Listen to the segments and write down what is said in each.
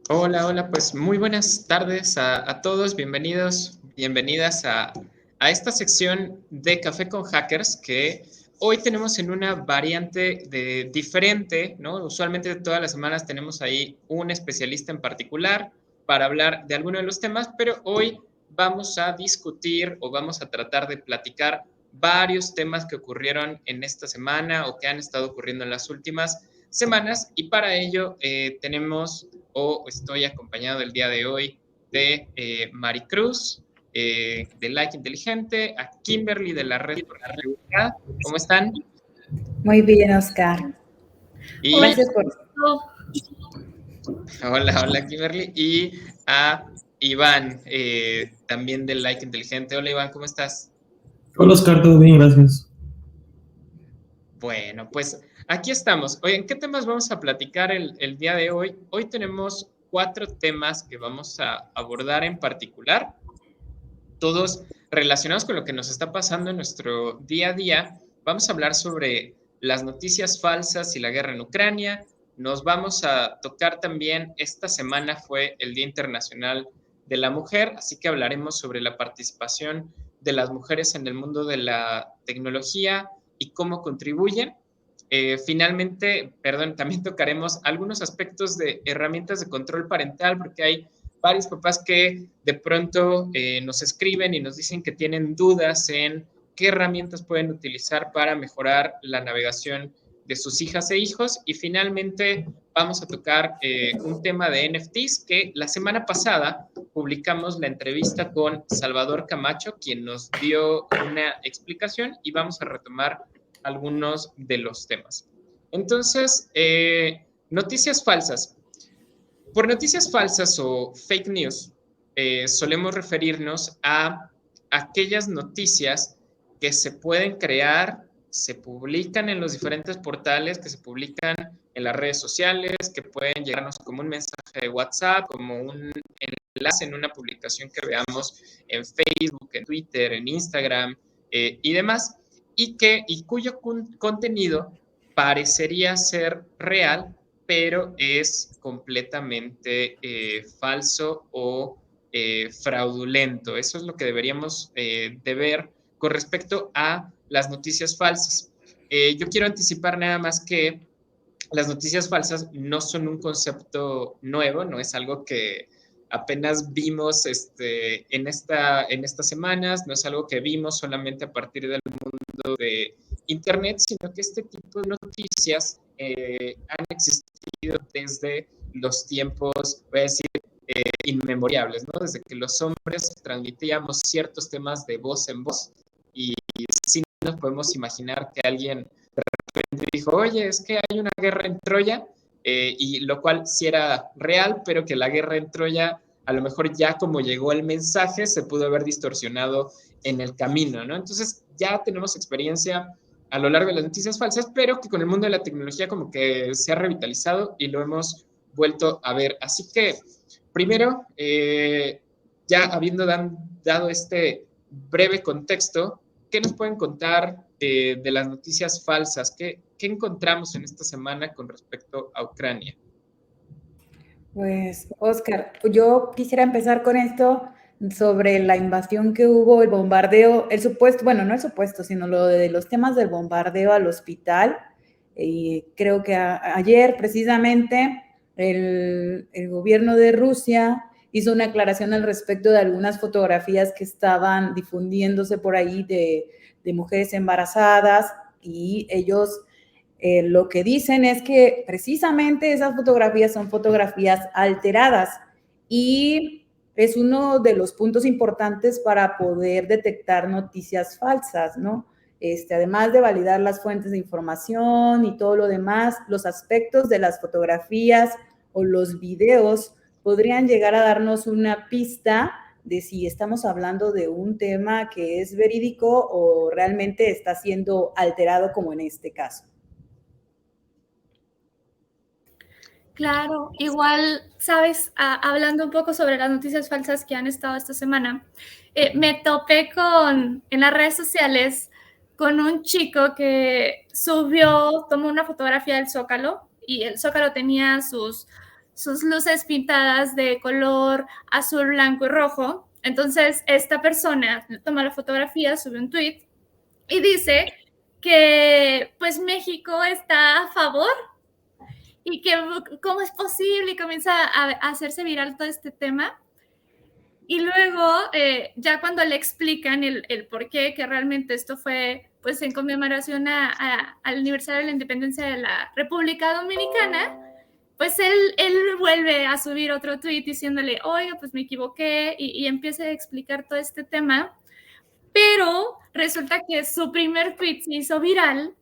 Hola, hola, pues muy buenas tardes a todos, bienvenidos, bienvenidas a esta sección de Café con Hackers que hoy tenemos en una variante diferente, ¿no? Usualmente todas las semanas tenemos ahí un especialista en particular para hablar de alguno de los temas, pero hoy vamos a discutir o vamos a tratar de platicar varios temas que ocurrieron en esta semana o que han estado ocurriendo en las últimas semanas y para ello tenemos o estoy acompañado el día de hoy de Maricruz, de Like Inteligente, a Kimberly de la Red por la Seguridad. ¿Cómo están? Muy bien, Oscar. Y Gracias por... hola, hola Kimberly. Y a Iván, también de Like Inteligente. Hola Iván, ¿cómo estás? Hola Oscar, todo bien, gracias. Bueno, pues aquí estamos. Oye, ¿en qué temas vamos a platicar el día de hoy? Hoy tenemos 4 temas que vamos a abordar en particular, todos relacionados con lo que nos está pasando en nuestro día a día. Vamos a hablar sobre las noticias falsas y la guerra en Ucrania. Nos vamos a tocar también, esta semana fue el Día Internacional de la Mujer, así que hablaremos sobre la participación de las mujeres en el mundo de la tecnología y cómo contribuyen. Finalmente, perdón, también tocaremos algunos aspectos de herramientas de control parental, porque hay varios papás que de pronto nos escriben y nos dicen que tienen dudas en qué herramientas pueden utilizar para mejorar la navegación de sus hijas e hijos. Y finalmente vamos a tocar un tema de NFTs que la semana pasada publicamos la entrevista con Salvador Camacho, quien nos dio una explicación y vamos a retomar algunos de los temas. Entonces, noticias falsas. Por noticias falsas o fake news, solemos referirnos a aquellas noticias que se pueden crear, se publican en los diferentes portales, que se publican en las redes sociales, que pueden llegarnos como un mensaje de WhatsApp, como un enlace en una publicación que veamos en Facebook, en Twitter, en Instagram y demás, y cuyo contenido parecería ser real, pero es completamente falso o fraudulento. Eso es lo que deberíamos de ver con respecto a las noticias falsas. Yo quiero anticipar nada más que las noticias falsas no son un concepto nuevo, no es algo que apenas vimos en estas semanas, no es algo que vimos solamente a partir del mundo de Internet, sino que este tipo de noticias han existido desde los tiempos, voy a decir, inmemoriales, ¿no? Desde que los hombres transmitíamos ciertos temas de voz en voz y sí nos podemos imaginar que alguien dijo, oye, es que hay una guerra en Troya, y lo cual sí era real, pero que la guerra en Troya, a lo mejor ya como llegó el mensaje, se pudo haber distorsionado en el camino, ¿no? Entonces ya tenemos experiencia a lo largo de las noticias falsas, pero que con el mundo de la tecnología como que se ha revitalizado y lo hemos vuelto a ver. Así que, primero, ya habiendo dado este breve contexto, ¿qué nos pueden contar de las noticias falsas? ¿Qué encontramos en esta semana con respecto a Ucrania? Pues, Oscar, yo quisiera empezar con esto sobre la invasión que hubo, el bombardeo, el supuesto, bueno, no el supuesto, sino lo de los temas del bombardeo al hospital. Y creo que ayer precisamente el gobierno de Rusia hizo una aclaración al respecto de algunas fotografías que estaban difundiéndose por ahí de mujeres embarazadas y ellos lo que dicen es que precisamente esas fotografías son fotografías alteradas y es uno de los puntos importantes para poder detectar noticias falsas, ¿no? Además de validar las fuentes de información y todo lo demás, los aspectos de las fotografías o los videos podrían llegar a darnos una pista de si estamos hablando de un tema que es verídico o realmente está siendo alterado como en este caso. Claro, igual, sabes, hablando un poco sobre las noticias falsas que han estado esta semana, me topé en las redes sociales con un chico que tomó una fotografía del Zócalo y el Zócalo tenía sus luces pintadas de color azul, blanco y rojo. Entonces, esta persona toma la fotografía, sube un tweet y dice que pues México está a favor y que cómo es posible, y comienza a hacerse viral todo este tema. Y luego, ya cuando le explican el por qué, que realmente esto fue pues en conmemoración al aniversario de la independencia de la República Dominicana, pues él vuelve a subir otro tweet diciéndole, oiga, pues me equivoqué, y empieza a explicar todo este tema, pero resulta que su primer tweet se hizo viral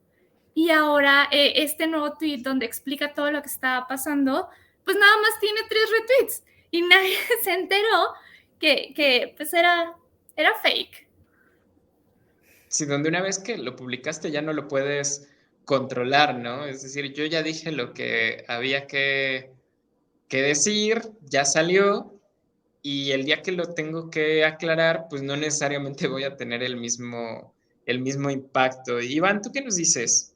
y ahora este nuevo tweet donde explica todo lo que estaba pasando, pues nada más tiene 3 retweets y nadie se enteró que pues era fake. Sí, donde una vez que lo publicaste ya no lo puedes controlar, ¿no? Es decir, yo ya dije lo que había que decir, ya salió, y el día que lo tengo que aclarar, pues no necesariamente voy a tener el mismo impacto. Iván, ¿tú qué nos dices?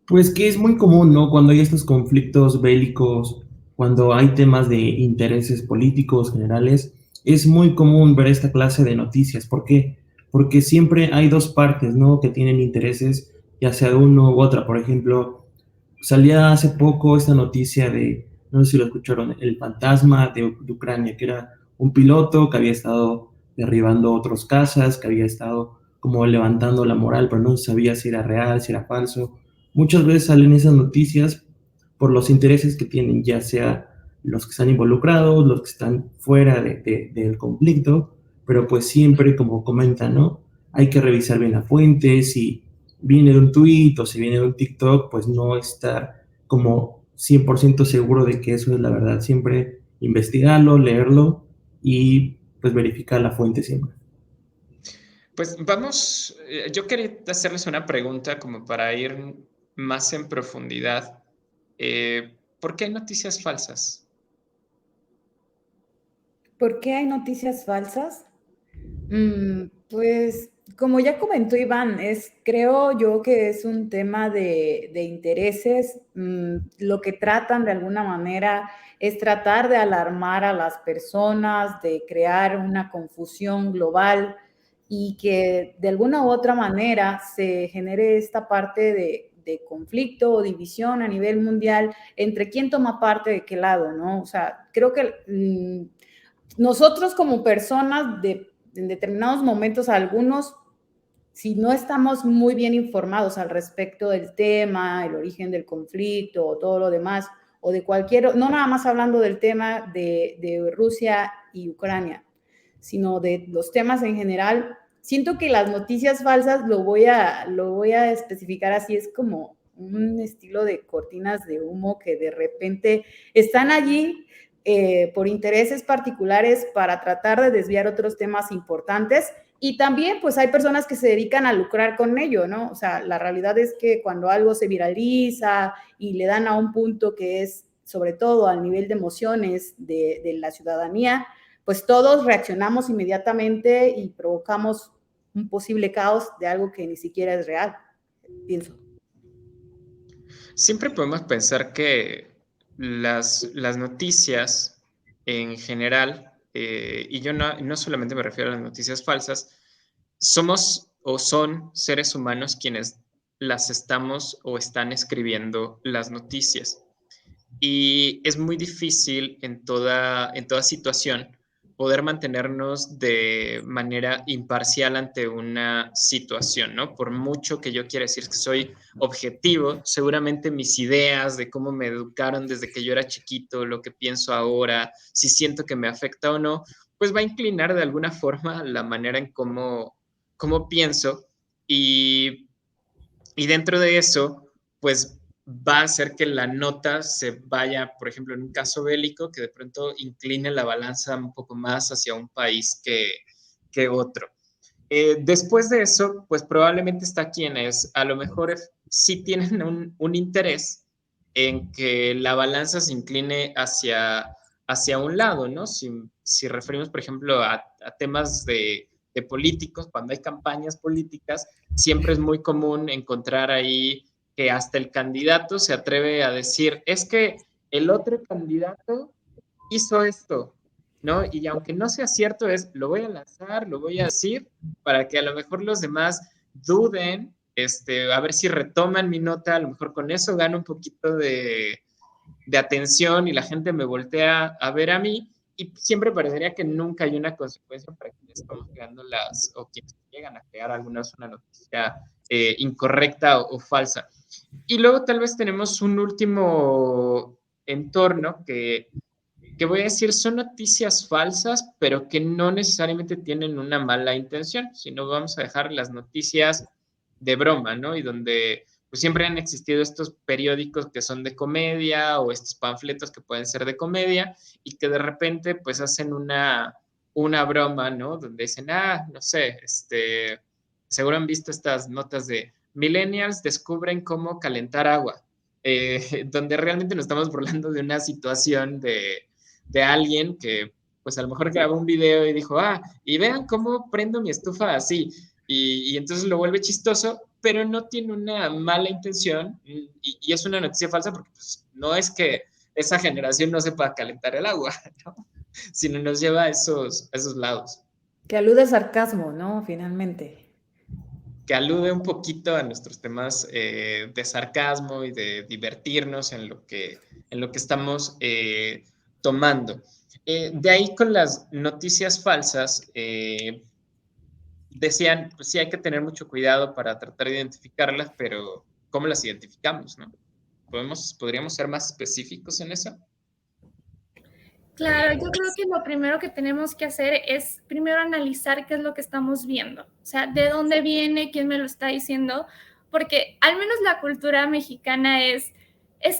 Pues que es muy común, ¿no? Cuando hay estos conflictos bélicos, cuando hay temas de intereses políticos generales, es muy común ver esta clase de noticias. ¿Por qué? Porque siempre hay dos partes, ¿no? Que tienen intereses, ya sea de uno u otra. Por ejemplo, salía hace poco esta noticia de, no sé si lo escucharon, el fantasma de Ucrania, que era un piloto que había estado derribando otras casas, que había estado como levantando la moral, pero no sabía si era real, si era falso. Muchas veces salen esas noticias por los intereses que tienen, ya sea los que están involucrados, los que están fuera del conflicto, pero pues siempre, como comentan, ¿no? Hay que revisar bien la fuente, si viene de un tweet o si viene de un TikTok, pues no estar como 100% seguro de que eso es la verdad. Siempre investigarlo, leerlo y pues verificar la fuente siempre. Pues vamos, yo quería hacerles una pregunta como para ir más en profundidad. ¿Por qué hay noticias falsas? ¿Por qué hay noticias falsas? Pues como ya comentó Iván, creo yo que es un tema de intereses. Lo que tratan de alguna manera es tratar de alarmar a las personas, de crear una confusión global y que de alguna u otra manera se genere esta parte de conflicto o división a nivel mundial entre quién toma parte de qué lado, ¿no? O sea, creo que nosotros como personas en determinados momentos, algunos, si no estamos muy bien informados al respecto del tema, el origen del conflicto o todo lo demás, o de cualquier, no nada más hablando del tema de Rusia y Ucrania, sino de los temas en general, siento que las noticias falsas, lo voy a especificar así, es como un estilo de cortinas de humo que de repente están allí por intereses particulares para tratar de desviar otros temas importantes. Y también, pues, hay personas que se dedican a lucrar con ello, ¿no? O sea, la realidad es que cuando algo se viraliza y le dan a un punto que es, sobre todo, al nivel de emociones de la ciudadanía, pues todos reaccionamos inmediatamente y provocamos un posible caos de algo que ni siquiera es real, pienso. Siempre podemos pensar que las noticias en general, y yo no solamente me refiero a las noticias falsas, somos o son seres humanos quienes las estamos o están escribiendo las noticias. Y es muy difícil en toda situación poder mantenernos de manera imparcial ante una situación, ¿no? Por mucho que yo quiera decir que soy objetivo, seguramente mis ideas de cómo me educaron desde que yo era chiquito, lo que pienso ahora, si siento que me afecta o no, pues va a inclinar de alguna forma la manera en cómo pienso, y dentro de eso, pues va a hacer que la nota se vaya, por ejemplo, en un caso bélico, que de pronto incline la balanza un poco más hacia un país que otro. Después de eso, pues probablemente está quienes a lo mejor sí tienen un interés en que la balanza se incline hacia un lado, ¿no? Si referimos, por ejemplo, a temas de políticos, cuando hay campañas políticas, siempre es muy común encontrar ahí que hasta el candidato se atreve a decir, es que el otro candidato hizo esto, ¿no? Y aunque no sea cierto, lo voy a lanzar, lo voy a decir, para que a lo mejor los demás duden, a ver si retoman mi nota, a lo mejor con eso gano un poquito de atención y la gente me voltea a ver a mí, y siempre parecería que nunca hay una consecuencia para quienes estamos creando o quienes llegan a crear una noticia incorrecta o falsa. Y luego tal vez tenemos un último entorno que voy a decir son noticias falsas, pero que no necesariamente tienen una mala intención, sino vamos a dejar las noticias de broma, ¿no? Y donde pues siempre han existido estos periódicos que son de comedia o estos panfletos que pueden ser de comedia y que de repente pues hacen una broma, ¿no? Donde dicen, no sé, seguro han visto estas notas de millennials descubren cómo calentar agua, donde realmente nos estamos burlando de una situación de alguien que pues a lo mejor grabó un video y dijo, y vean cómo prendo mi estufa así. Y entonces lo vuelve chistoso, pero no tiene una mala intención y es una noticia falsa porque pues, no es que esa generación no sepa calentar el agua, ¿no? Sino nos lleva a esos lados. Que alude a sarcasmo, ¿no? Finalmente. Que alude un poquito a nuestros temas de sarcasmo y de divertirnos en lo que estamos tomando. De ahí con las noticias falsas, decían, pues sí hay que tener mucho cuidado para tratar de identificarlas, pero ¿cómo las identificamos, no? ¿Podríamos ser más específicos en eso? Claro, yo creo que lo primero que tenemos que hacer es primero analizar qué es lo que estamos viendo, o sea, de dónde viene, quién me lo está diciendo, porque al menos la cultura mexicana es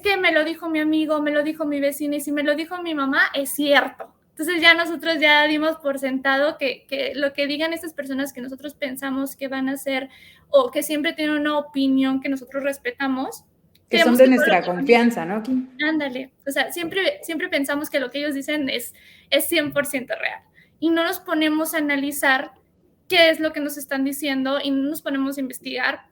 que me lo dijo mi amigo, me lo dijo mi vecina y si me lo dijo mi mamá es cierto. Entonces ya nosotros ya dimos por sentado que lo que digan estas personas que nosotros pensamos que van a hacer o que siempre tienen una opinión que nosotros respetamos, que son de nuestra confianza, ¿no, Kim? Ándale, o sea, siempre pensamos que lo que ellos dicen es 100% real y no nos ponemos a analizar qué es lo que nos están diciendo y no nos ponemos a investigar.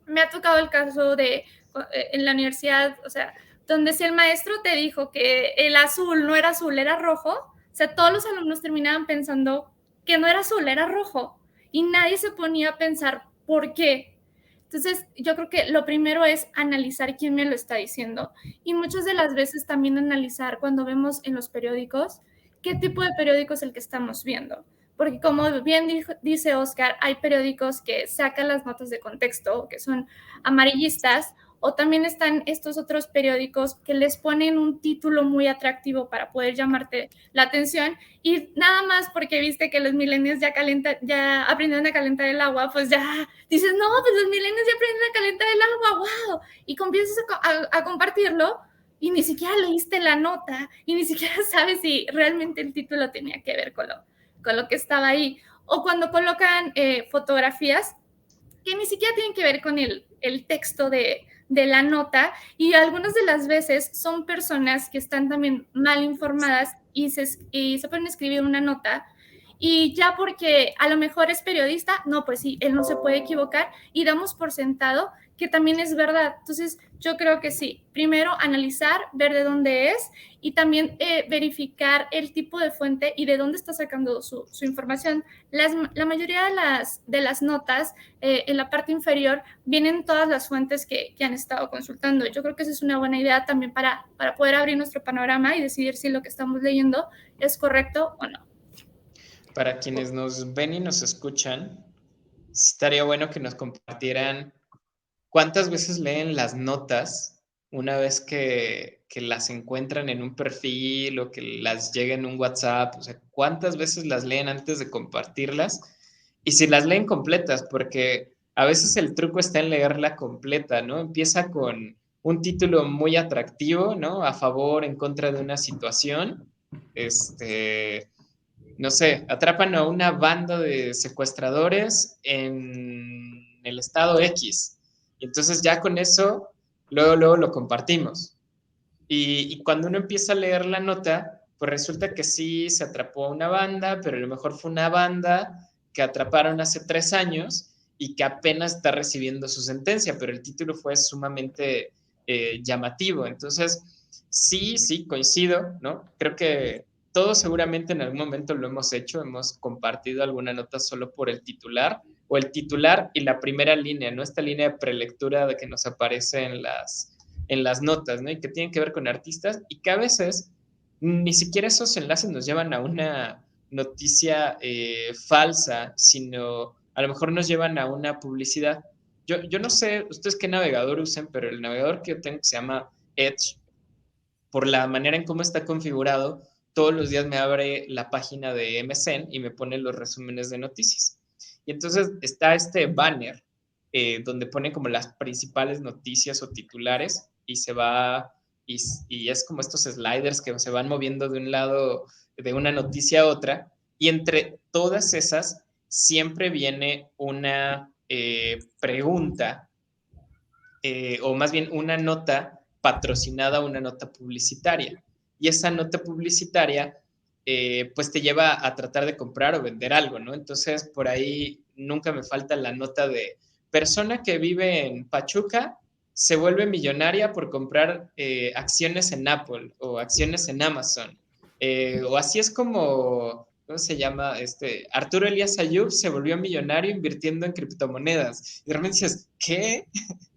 Me ha tocado el caso en la universidad, o sea, donde si el maestro te dijo que el azul no era azul, era rojo, o sea, todos los alumnos terminaban pensando que no era azul, era rojo y nadie se ponía a pensar por qué. Entonces, yo creo que lo primero es analizar quién me lo está diciendo y muchas de las veces también analizar cuando vemos en los periódicos qué tipo de periódico es el que estamos viendo. Porque como bien dice Oscar, hay periódicos que sacan las notas de contexto, que son amarillistas, o también están estos otros periódicos que les ponen un título muy atractivo para poder llamarte la atención y nada más porque viste que los millennials ya aprendieron a calentar el agua, pues ya dices, no, pues los millennials ya aprendieron a calentar el agua, wow, y comienzas a compartirlo y ni siquiera leíste la nota y ni siquiera sabes si realmente el título tenía que ver con lo que estaba ahí. O cuando colocan fotografías que ni siquiera tienen que ver con el texto de la nota y algunas de las veces son personas que están también mal informadas y se ponen a escribir una nota y ya porque a lo mejor es periodista, no, pues sí, él no se puede equivocar y damos por sentado que también es verdad. Entonces, yo creo que sí, primero analizar, ver de dónde es y también verificar el tipo de fuente y de dónde está sacando su información. La mayoría de las notas en la parte inferior vienen todas las fuentes que han estado consultando. Yo creo que esa es una buena idea también para poder abrir nuestro panorama y decidir si lo que estamos leyendo es correcto o no. Para quienes nos ven y nos escuchan, estaría bueno que nos compartieran cuántas veces leen las notas una vez que las encuentran en un perfil o que las llega en un WhatsApp, o sea, cuántas veces las leen antes de compartirlas y si las leen completas, porque a veces el truco está en leerla completa, ¿no? Empieza con un título muy atractivo, ¿no? A favor, en contra de una situación, no sé, atrapan a una banda de secuestradores en el estado X. Y entonces ya con eso, luego lo compartimos. Y cuando uno empieza a leer la nota, pues resulta que sí se atrapó a una banda, pero a lo mejor fue una banda que atraparon hace 3 años y que apenas está recibiendo su sentencia, pero el título fue sumamente llamativo. Entonces, Sí, sí, coincido, ¿no? Creo que todos seguramente en algún momento lo hemos hecho, hemos compartido alguna nota solo por el titular o el titular y la primera línea, ¿no? Esta línea de prelectura de que nos aparece en las notas, ¿no? Y que tienen que ver con artistas y que a veces ni siquiera esos enlaces nos llevan a una noticia falsa, sino a lo mejor nos llevan a una publicidad. Yo no sé ustedes qué navegador usen, pero el navegador que yo tengo que se llama Edge, por la manera en cómo está configurado, todos los días me abre la página de MSN y me pone los resúmenes de noticias. Y entonces está este banner donde pone como las principales noticias o titulares y se va, y es como estos sliders que se van moviendo de un lado de una noticia a otra, y entre todas esas siempre viene una pregunta, o más bien una nota patrocinada, una nota publicitaria. Y esa nota publicitaria, pues te lleva a tratar de comprar o vender algo, ¿no? Entonces, por ahí nunca me falta la nota de persona que vive en Pachuca se vuelve millonaria por comprar acciones en Apple o acciones en Amazon. O así es como, ¿cómo se llama? Arturo Elías Ayub se volvió millonario invirtiendo en criptomonedas. Y de repente dices, ¿qué?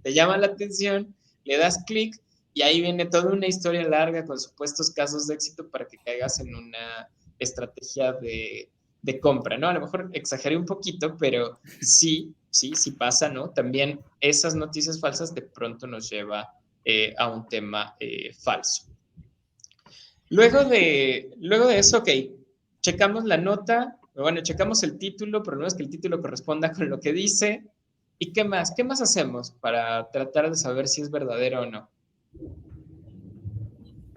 Te llama la atención, le das clic y ahí viene toda una historia larga con supuestos casos de éxito para que caigas en una estrategia de compra, ¿no? A lo mejor exageré un poquito, pero sí pasa, ¿no? También esas noticias falsas de pronto nos lleva a un tema falso. Luego de eso, ok, checamos la nota, bueno, checamos el título, pero no es que el título corresponda con lo que dice. ¿Y qué más? ¿Qué más hacemos para tratar de saber si es verdadero o no?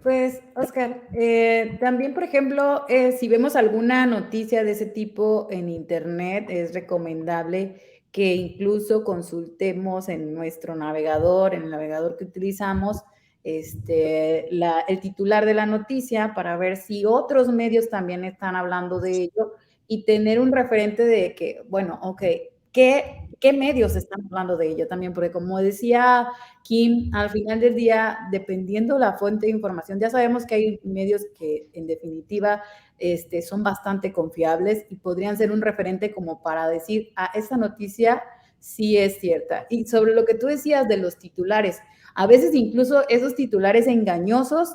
Pues, Oscar, también, por ejemplo, si vemos alguna noticia de ese tipo en Internet, es recomendable que incluso consultemos en nuestro navegador, en el navegador que utilizamos, el titular de la noticia para ver si otros medios también están hablando de ello y tener un referente de que, bueno, ok, ¿qué medios están hablando de ello también? Porque como decía Kim, al final del día, dependiendo la fuente de información, ya sabemos que hay medios que en definitiva son bastante confiables y podrían ser un referente como para decir, esa noticia sí es cierta. Y sobre lo que tú decías de los titulares, a veces incluso esos titulares engañosos,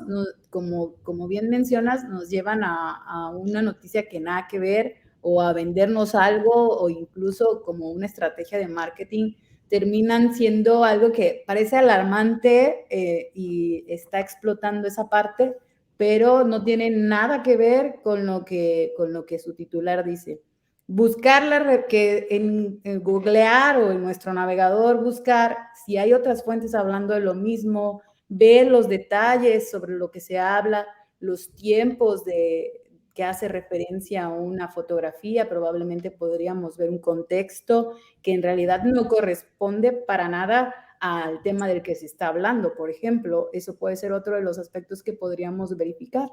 como bien mencionas, nos llevan a una noticia que nada que ver o a vendernos algo o incluso como una estrategia de marketing, terminan siendo algo que parece alarmante y está explotando esa parte, pero no tiene nada que ver con lo que su titular dice. Buscarla, que en googlear o en nuestro navegador buscar si hay otras fuentes hablando de lo mismo, ver los detalles sobre lo que se habla, los tiempos que hace referencia a una fotografía, probablemente podríamos ver un contexto que en realidad no corresponde para nada al tema del que se está hablando, por ejemplo. Eso puede ser otro de los aspectos que podríamos verificar.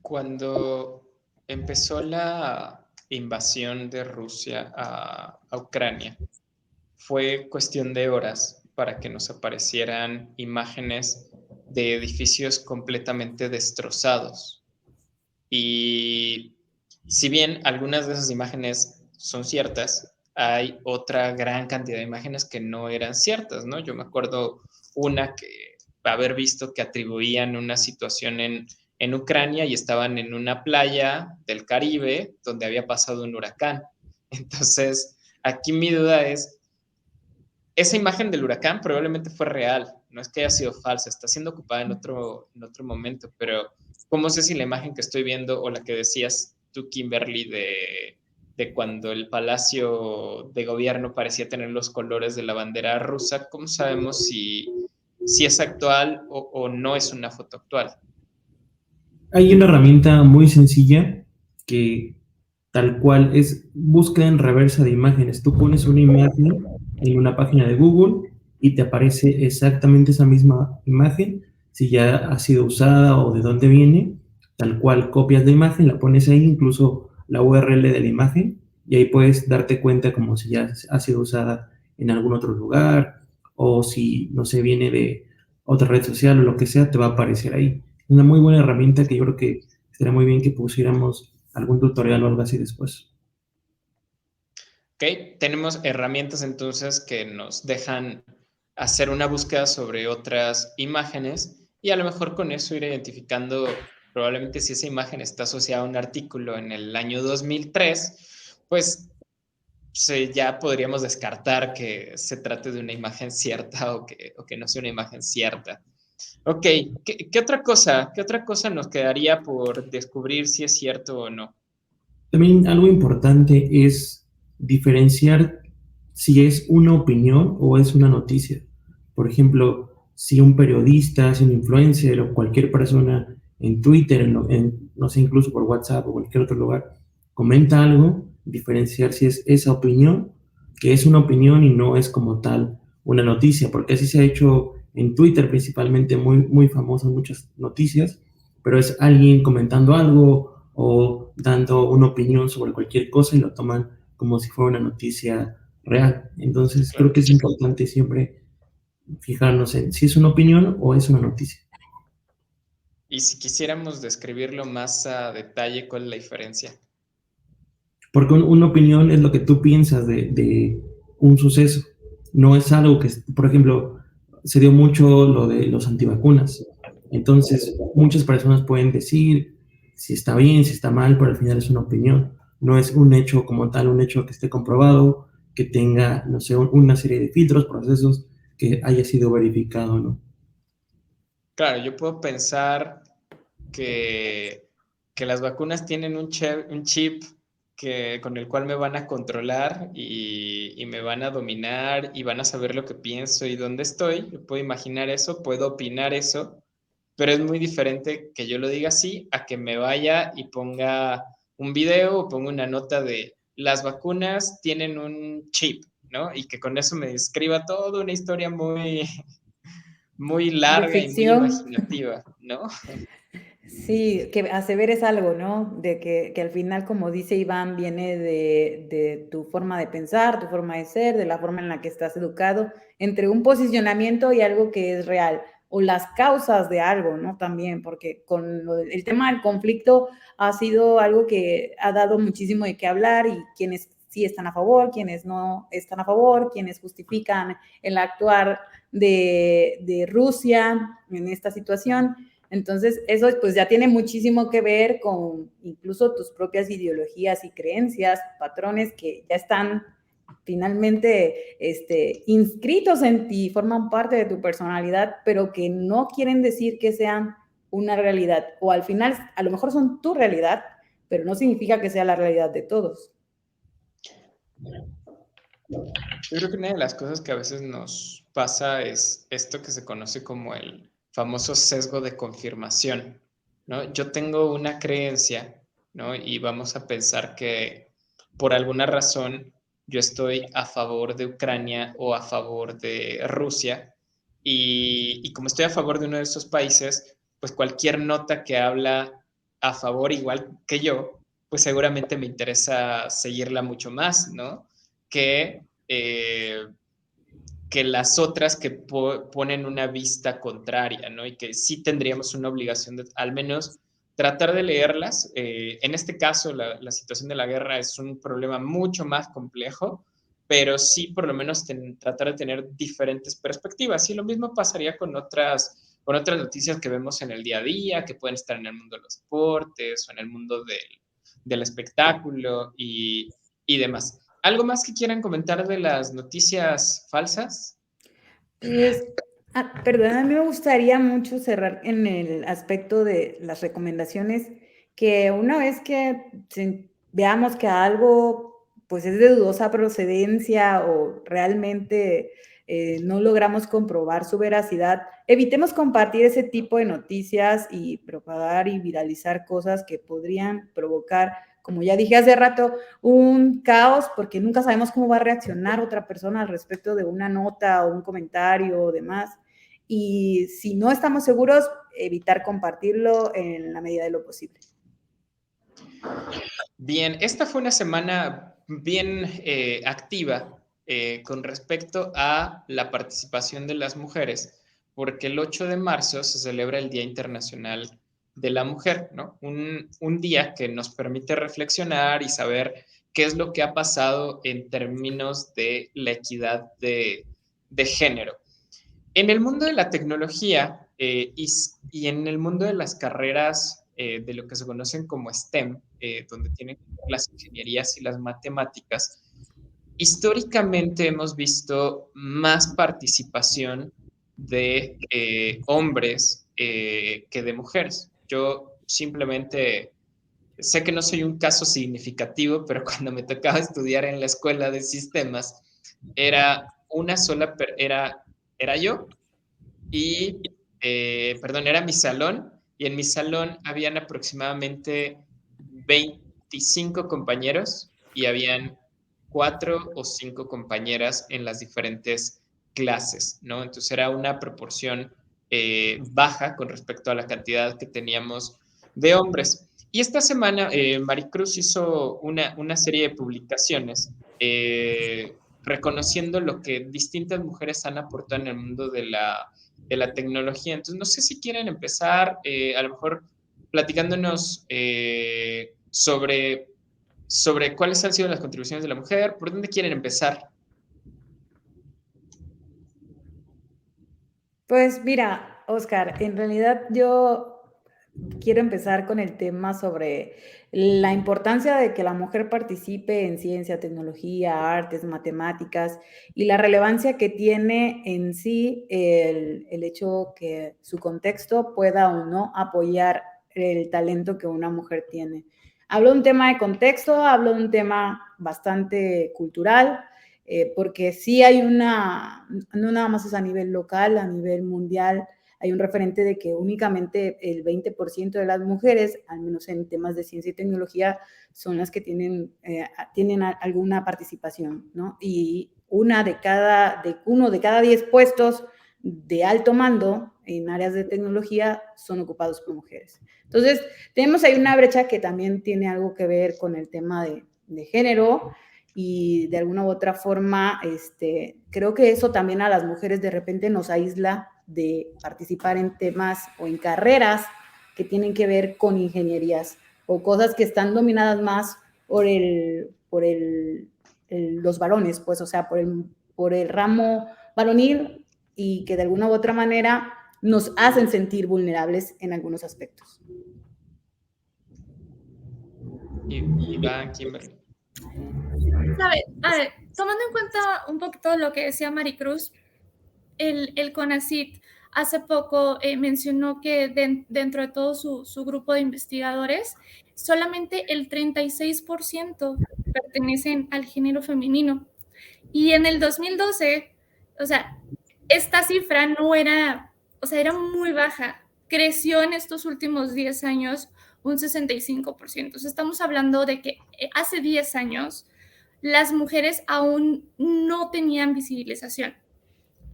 Cuando empezó la invasión de Rusia a Ucrania, fue cuestión de horas para que nos aparecieran imágenes de edificios completamente destrozados. Y si bien algunas de esas imágenes son ciertas, hay otra gran cantidad de imágenes que no eran ciertas, ¿no? Yo me acuerdo una que haber visto que atribuían una situación en Ucrania y estaban en una playa del Caribe donde había pasado un huracán. Entonces, aquí mi duda es, esa imagen del huracán probablemente fue real, no es que haya sido falsa, está siendo ocupada en otro momento, pero ¿cómo sé si la imagen que estoy viendo o la que decías tú, Kimberly, de cuando el palacio de gobierno parecía tener los colores de la bandera rusa, cómo sabemos si es actual o no es una foto actual? Hay una herramienta muy sencilla que tal cual es búsqueda en reversa de imágenes. Tú pones una imagen en una página de Google y te aparece exactamente esa misma imagen, si ya ha sido usada o de dónde viene, tal cual copias la imagen, la pones ahí, incluso la URL de la imagen, y ahí puedes darte cuenta como si ya ha sido usada en algún otro lugar, o si, no sé, viene otra red social o lo que sea, te va a aparecer ahí. Una muy buena herramienta que yo creo que estaría muy bien que pusiéramos algún tutorial o algo así después. Ok, tenemos herramientas entonces que nos dejan hacer una búsqueda sobre otras imágenes y a lo mejor con eso ir identificando probablemente si esa imagen está asociada a un artículo en el año 2003, pues ya podríamos descartar que se trate de una imagen cierta o que no sea una imagen cierta. Ok, ¿qué otra cosa? ¿Qué otra cosa nos quedaría por descubrir si es cierto o no? También algo importante es diferenciar si es una opinión o es una noticia. Por ejemplo, si un periodista, si un influencer o cualquier persona en Twitter, no sé, incluso por WhatsApp o cualquier otro lugar, comenta algo, diferenciar si es esa opinión, que es una opinión y no es como tal una noticia, porque así se ha hecho en Twitter principalmente muy famoso muchas noticias, pero es alguien comentando algo o dando una opinión sobre cualquier cosa y lo toman como si fuera una noticia real. Entonces creo que es importante siempre fijarnos en si es una opinión o es una noticia. Y si quisiéramos describirlo más a detalle, ¿cuál es la diferencia? Porque una opinión es lo que tú piensas de un suceso. No es algo que, por ejemplo, se dio mucho lo de los antivacunas. Entonces, muchas personas pueden decir si está bien, si está mal, pero al final es una opinión. No es un hecho como tal, un hecho que esté comprobado, que tenga, no sé, una serie de filtros, procesos que haya sido verificado, ¿no? Claro, yo puedo pensar que las vacunas tienen un chip con el cual me van a controlar y me van a dominar y van a saber lo que pienso y dónde estoy. Yo puedo imaginar eso, puedo opinar eso, pero es muy diferente que yo lo diga así a que me vaya y ponga un video o ponga una nota de las vacunas tienen un chip, ¿no? Y que con eso me describa toda una historia muy De larga y muy ficción. imaginativa, ¿no? Sí, que hacer es algo, ¿no? De que al final, como dice Iván, viene de tu forma de pensar, tu forma de ser, de la forma en la que estás educado, entre un posicionamiento y algo que es real, o las causas de algo, ¿no? También, porque el tema del conflicto ha sido algo que ha dado muchísimo de qué hablar y quienes sí están a favor, quienes no están a favor, quienes justifican el actuar de Rusia en esta situación. Entonces, eso pues ya tiene muchísimo que ver con incluso tus propias ideologías y creencias, patrones que ya están finalmente inscritos en ti, forman parte de tu personalidad, pero que no quieren decir que sean una realidad. O al final, a lo mejor son tu realidad, pero no significa que sea la realidad de todos. Yo creo que una de las cosas que a veces nos pasa es esto que se conoce como el famoso sesgo de confirmación, ¿no? Yo tengo una creencia, ¿no? Y vamos a pensar que por alguna razón yo estoy a favor de Ucrania o a favor de Rusia y como estoy a favor de uno de esos países, pues cualquier nota que habla a favor igual que yo, pues seguramente me interesa seguirla mucho más, ¿no? Que que las otras que ponen una vista contraria, ¿no? Y que sí tendríamos una obligación de al menos tratar de leerlas. En este caso, la situación de la guerra es un problema mucho más complejo, pero sí por lo menos tratar de tener diferentes perspectivas. Y lo mismo pasaría con otras noticias que vemos en el día a día, que pueden estar en el mundo de los deportes o en el mundo del espectáculo y demás. ¿Algo más que quieran comentar de las noticias falsas? Pues, perdón, a mí me gustaría mucho cerrar en el aspecto de las recomendaciones, que una vez que veamos que algo pues es de dudosa procedencia o realmente no logramos comprobar su veracidad, evitemos compartir ese tipo de noticias y propagar y viralizar cosas que podrían provocar, como ya dije hace rato, un caos, porque nunca sabemos cómo va a reaccionar otra persona al respecto de una nota o un comentario o demás. Y si no estamos seguros, evitar compartirlo en la medida de lo posible. Bien, esta fue una semana bien activa con respecto a la participación de las mujeres, porque el 8 de marzo se celebra el Día Internacional de la Mujer, ¿no? Un día que nos permite reflexionar y saber qué es lo que ha pasado en términos de la equidad de género. En el mundo de la tecnología y en el mundo de las carreras de lo que se conocen como STEM, donde tienen las ingenierías y las matemáticas, históricamente hemos visto más participación de hombres que de mujeres. Yo simplemente sé que no soy un caso significativo, pero cuando me tocaba estudiar en la escuela de sistemas, era una sola, era yo y, perdón, era mi salón y en mi salón habían aproximadamente 25 compañeros y habían 4 o 5 compañeras en las diferentes clases, ¿no? Entonces era una proporción baja con respecto a la cantidad que teníamos de hombres. Y esta semana Maricruz hizo una serie de publicaciones reconociendo lo que distintas mujeres han aportado en el mundo de la tecnología. Entonces, no sé si quieren empezar, a lo mejor platicándonos sobre cuáles han sido las contribuciones de la mujer, por dónde quieren empezar. Pues mira, Oscar, en realidad yo quiero empezar con el tema sobre la importancia de que la mujer participe en ciencia, tecnología, artes, matemáticas y la relevancia que tiene en sí el hecho que su contexto pueda o no apoyar el talento que una mujer tiene. Hablo de un tema de contexto, hablo de un tema bastante cultural, porque sí hay una, no nada más es a nivel local, a nivel mundial, hay un referente de que únicamente el 20% de las mujeres, al menos en temas de ciencia y tecnología, son las que tienen alguna participación, ¿no? Y uno de cada 10 puestos de alto mando en áreas de tecnología son ocupados por mujeres. Entonces, tenemos ahí una brecha que también tiene algo que ver con el tema de género, y de alguna u otra forma, creo que eso también a las mujeres de repente nos aísla de participar en temas o en carreras que tienen que ver con ingenierías o cosas que están dominadas más por los varones, pues, o sea, por el ramo varonil, y que de alguna u otra manera nos hacen sentir vulnerables en algunos aspectos. Y va Kimberly. A ver, tomando en cuenta un poquito lo que decía Maricruz, el CONACYT hace poco mencionó que dentro de todo su grupo de investigadores, solamente el 36% pertenecen al género femenino. Y en el 2012, o sea, esta cifra no era, o sea, era muy baja. Creció en estos últimos 10 años un 65%. O sea, estamos hablando de que hace 10 años las mujeres aún no tenían visibilización.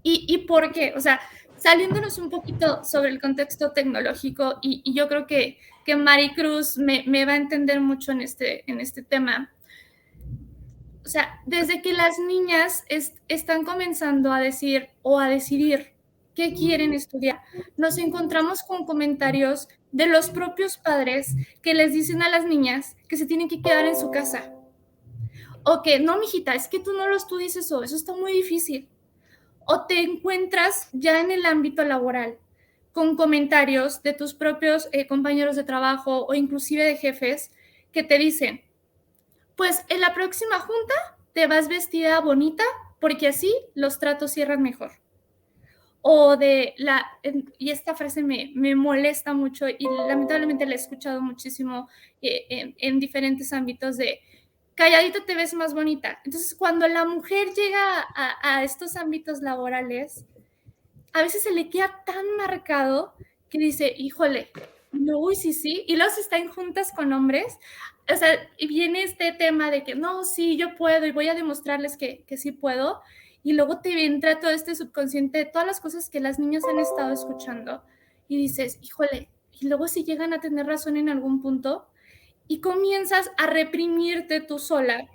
¿Y por qué? O sea, saliéndonos un poquito sobre el contexto tecnológico, y yo creo que Maricruz me va a entender mucho en este tema. O sea, desde que las niñas están comenzando a decir o a decidir qué quieren estudiar, nos encontramos con comentarios de los propios padres que les dicen a las niñas que se tienen que quedar en su casa. O que, no, mijita, es que tú no lo estudies eso está muy difícil. O te encuentras ya en el ámbito laboral con comentarios de tus propios compañeros de trabajo o inclusive de jefes que te dicen, pues en la próxima junta te vas vestida bonita porque así los tratos cierran mejor. O y esta frase me molesta mucho y lamentablemente la he escuchado muchísimo en diferentes ámbitos de calladita te ves más bonita. Entonces, cuando la mujer llega a estos ámbitos laborales, a veces se le queda tan marcado que dice, híjole, no, uy, sí, y luego si está en juntas con hombres, o sea, viene este tema de que no, sí, yo puedo y voy a demostrarles que sí puedo, y luego te entra todo este subconsciente de todas las cosas que las niñas han estado escuchando, y dices, híjole, y luego si llegan a tener razón en algún punto, y comienzas a reprimirte tú sola,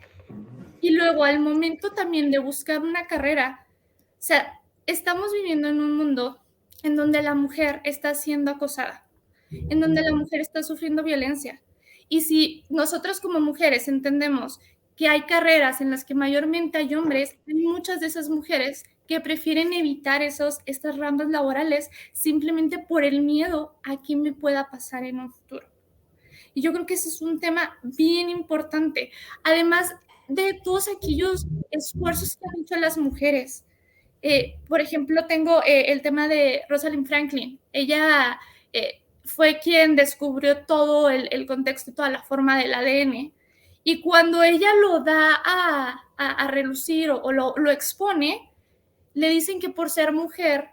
y luego al momento también de buscar una carrera, o sea, estamos viviendo en un mundo en donde la mujer está siendo acosada, en donde la mujer está sufriendo violencia. Y si nosotros como mujeres entendemos que hay carreras en las que mayormente hay hombres, hay muchas de esas mujeres que prefieren evitar estas ramas laborales simplemente por el miedo a qué me pueda pasar en un futuro. Y yo creo que ese es un tema bien importante. Además de todos aquellos esfuerzos que han hecho las mujeres. Por ejemplo, tengo el tema de Rosalind Franklin. Ella fue quien descubrió todo el contexto, toda la forma del ADN. Y cuando ella lo da a relucir o lo expone, le dicen que por ser mujer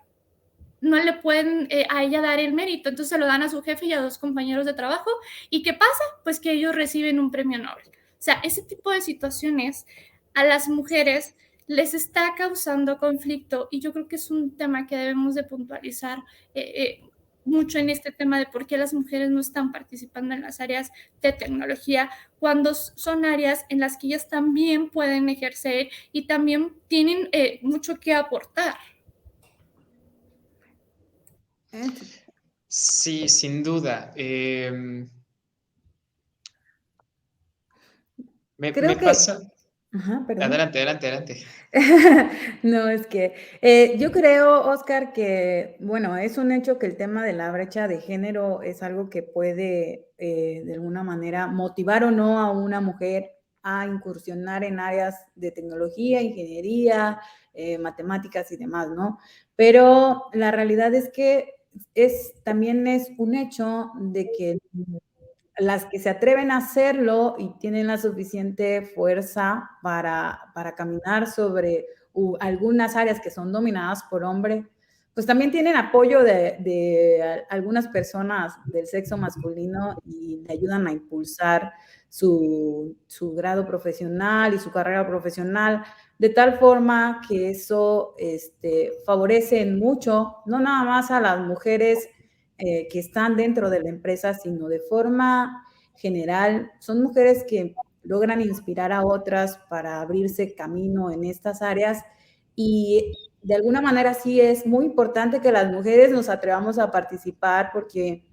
no le pueden a ella dar el mérito, entonces se lo dan a su jefe y a 2 compañeros de trabajo. ¿Y qué pasa? Pues que ellos reciben un premio Nobel. O sea, ese tipo de situaciones a las mujeres les está causando conflicto y yo creo que es un tema que debemos de puntualizar mucho en este tema de por qué las mujeres no están participando en las áreas de tecnología cuando son áreas en las que ellas también pueden ejercer y también tienen mucho que aportar. Sí, sin duda. Me Creo que, pasa. ajá, perdón. Adelante. No, es que yo creo, Oscar, que, bueno, es un hecho que el tema de la brecha de género es algo que puede, de alguna manera, motivar o no a una mujer a incursionar en áreas de tecnología, ingeniería, matemáticas y demás, ¿no? Pero la realidad es que también es un hecho de que las que se atreven a hacerlo y tienen la suficiente fuerza para caminar sobre algunas áreas que son dominadas por hombres, pues también tienen apoyo de algunas personas del sexo masculino y le ayudan a impulsar su grado profesional y su carrera profesional, de tal forma que eso favorece mucho, no nada más a las mujeres que están dentro de la empresa, sino de forma general. Son mujeres que logran inspirar a otras para abrirse camino en estas áreas y de alguna manera sí es muy importante que las mujeres nos atrevamos a participar porque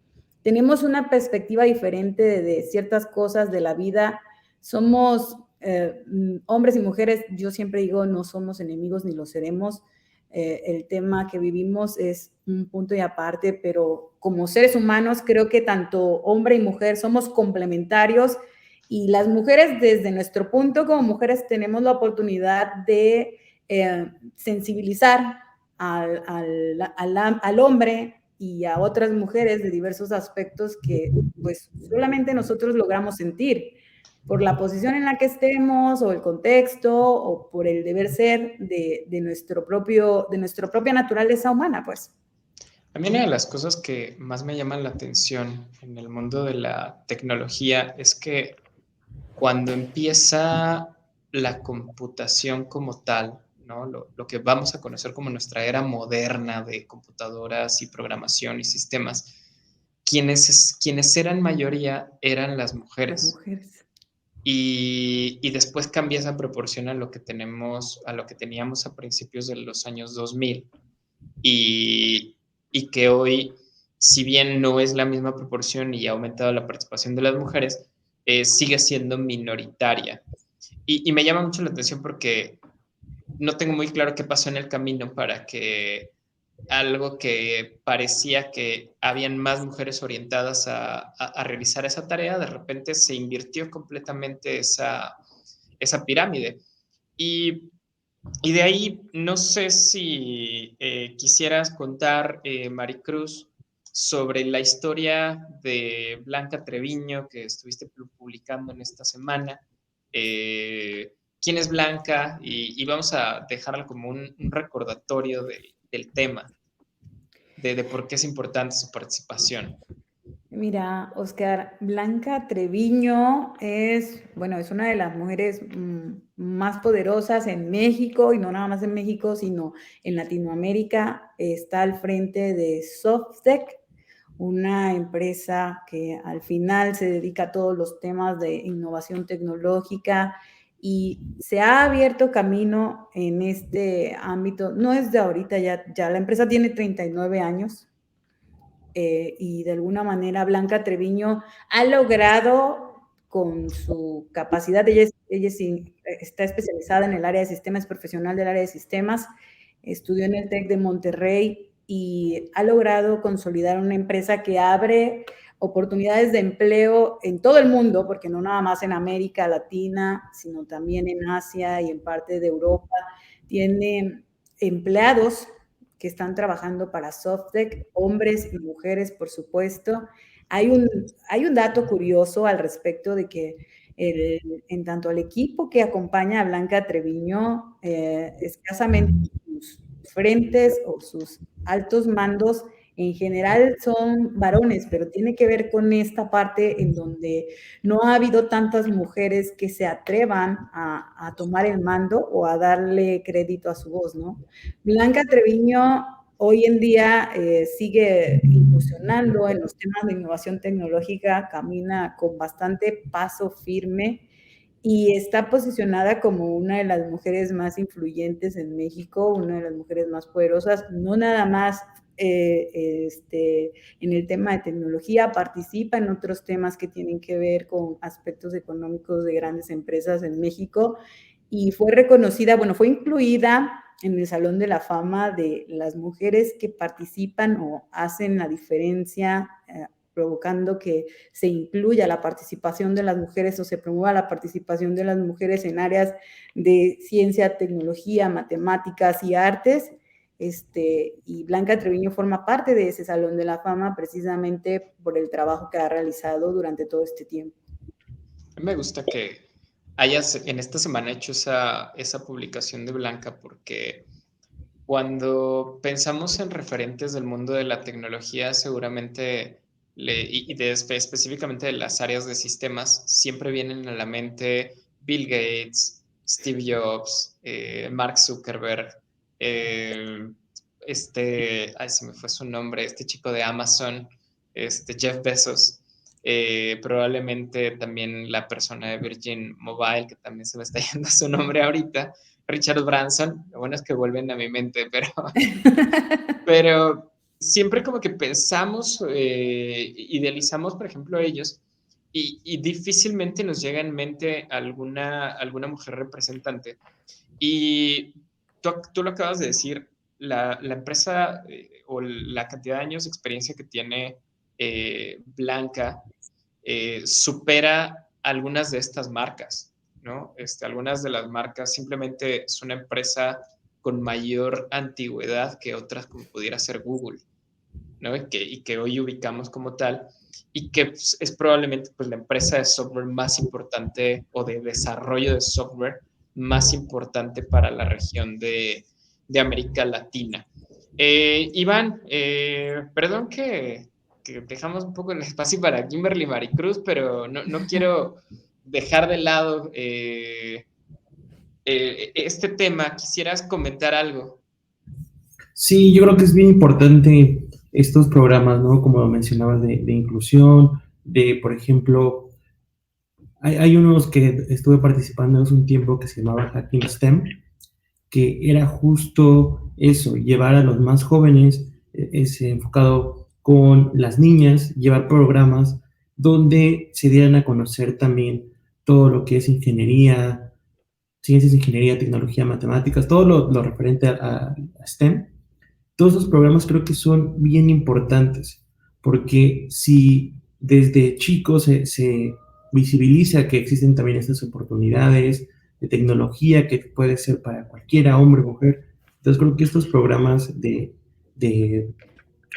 tenemos una perspectiva diferente de ciertas cosas de la vida. Somos hombres y mujeres, yo siempre digo, no somos enemigos ni lo seremos. El tema que vivimos es un punto y aparte, pero como seres humanos creo que tanto hombre y mujer somos complementarios y las mujeres desde nuestro punto como mujeres tenemos la oportunidad de sensibilizar al hombre y a otras mujeres de diversos aspectos que pues solamente nosotros logramos sentir por la posición en la que estemos o el contexto o por el deber ser de nuestra propia naturaleza humana, pues. A mí una de las cosas que más me llaman la atención en el mundo de la tecnología es que cuando empieza la computación como tal, ¿no? Lo que vamos a conocer como nuestra era moderna de computadoras y programación y sistemas, quienes eran mayoría eran las mujeres. Las mujeres. Y después cambia esa proporción a lo que teníamos a principios de los años 2000 y que hoy, si bien no es la misma proporción y ha aumentado la participación de las mujeres, sigue siendo minoritaria. Y me llama mucho la atención porque no tengo muy claro qué pasó en el camino para que algo que parecía que habían más mujeres orientadas a realizar esa tarea, de repente se invirtió completamente esa pirámide. Y de ahí, no sé si quisieras contar, Maricruz, sobre la historia de Blanca Treviño que estuviste publicando en esta semana. ¿Quién es Blanca? Y vamos a dejarla como un recordatorio del tema, de por qué es importante su participación. Mira, Oscar, Blanca Treviño es una de las mujeres más poderosas en México, y no nada más en México, sino en Latinoamérica. Está al frente de Softec, una empresa que al final se dedica a todos los temas de innovación tecnológica y se ha abierto camino en este ámbito. No es de ahorita, ya la empresa tiene 39 años y de alguna manera Blanca Treviño ha logrado con su capacidad, ella está especializada en el área de sistemas, es profesional del área de sistemas, estudió en el TEC de Monterrey y ha logrado consolidar una empresa que abre oportunidades de empleo en todo el mundo, porque no nada más en América Latina, sino también en Asia y en parte de Europa. Tiene empleados que están trabajando para Softec, hombres y mujeres, por supuesto. Hay un dato curioso al respecto de que en tanto al equipo que acompaña a Blanca Treviño, escasamente sus frentes o sus altos mandos en general son varones, pero tiene que ver con esta parte en donde no ha habido tantas mujeres que se atrevan a tomar el mando o a darle crédito a su voz, ¿no? Blanca Treviño hoy en día sigue incursionando en los temas de innovación tecnológica, camina con bastante paso firme y está posicionada como una de las mujeres más influyentes en México, una de las mujeres más poderosas, no nada más en el tema de tecnología, participa en otros temas que tienen que ver con aspectos económicos de grandes empresas en México y fue reconocida, bueno, fue incluida en el Salón de la Fama de las mujeres que participan o hacen la diferencia, provocando que se incluya la participación de las mujeres o se promueva la participación de las mujeres en áreas de ciencia, tecnología, matemáticas y artes. Y Blanca Treviño forma parte de ese Salón de la Fama precisamente por el trabajo que ha realizado durante todo este tiempo. Me gusta que hayas en esta semana hecho esa publicación de Blanca, porque cuando pensamos en referentes del mundo de la tecnología, seguramente, específicamente de las áreas de sistemas, siempre vienen a la mente Bill Gates, Steve Jobs, Mark Zuckerberg, se me fue su nombre, este chico de Amazon, Jeff Bezos. Probablemente también la persona de Virgin Mobile, que también se me está yendo su nombre ahorita, Richard Branson. Lo bueno es que vuelven a mi mente, pero siempre como que pensamos, idealizamos, por ejemplo, a ellos y difícilmente nos llega en mente alguna mujer representante. Y tú lo acabas de decir, la empresa o la cantidad de años de experiencia que tiene Blanca supera algunas de estas marcas, ¿no? Algunas de las marcas simplemente es una empresa con mayor antigüedad que otras, como pudiera ser Google, ¿no? Y que hoy ubicamos como tal, y que pues, es probablemente pues, la empresa de software más importante o de desarrollo de software más importante para la región de América Latina. Iván, perdón que dejamos un poco el espacio para Kimberly Maricruz, pero no quiero dejar de lado este tema. ¿Quisieras comentar algo? Sí, yo creo que es bien importante estos programas, ¿no? Como lo mencionabas, de inclusión, por ejemplo, hay unos que estuve participando hace un tiempo que se llamaba Hacking STEM, que era justo eso, llevar a los más jóvenes, ese enfocado con las niñas, llevar programas donde se dieran a conocer también todo lo que es ingeniería, ciencias, ingeniería, tecnología, matemáticas, todo lo referente a STEM. Todos esos programas creo que son bien importantes, porque si desde chicos se visibiliza que existen también estas oportunidades de tecnología que puede ser para cualquiera, hombre o mujer, entonces creo que estos programas de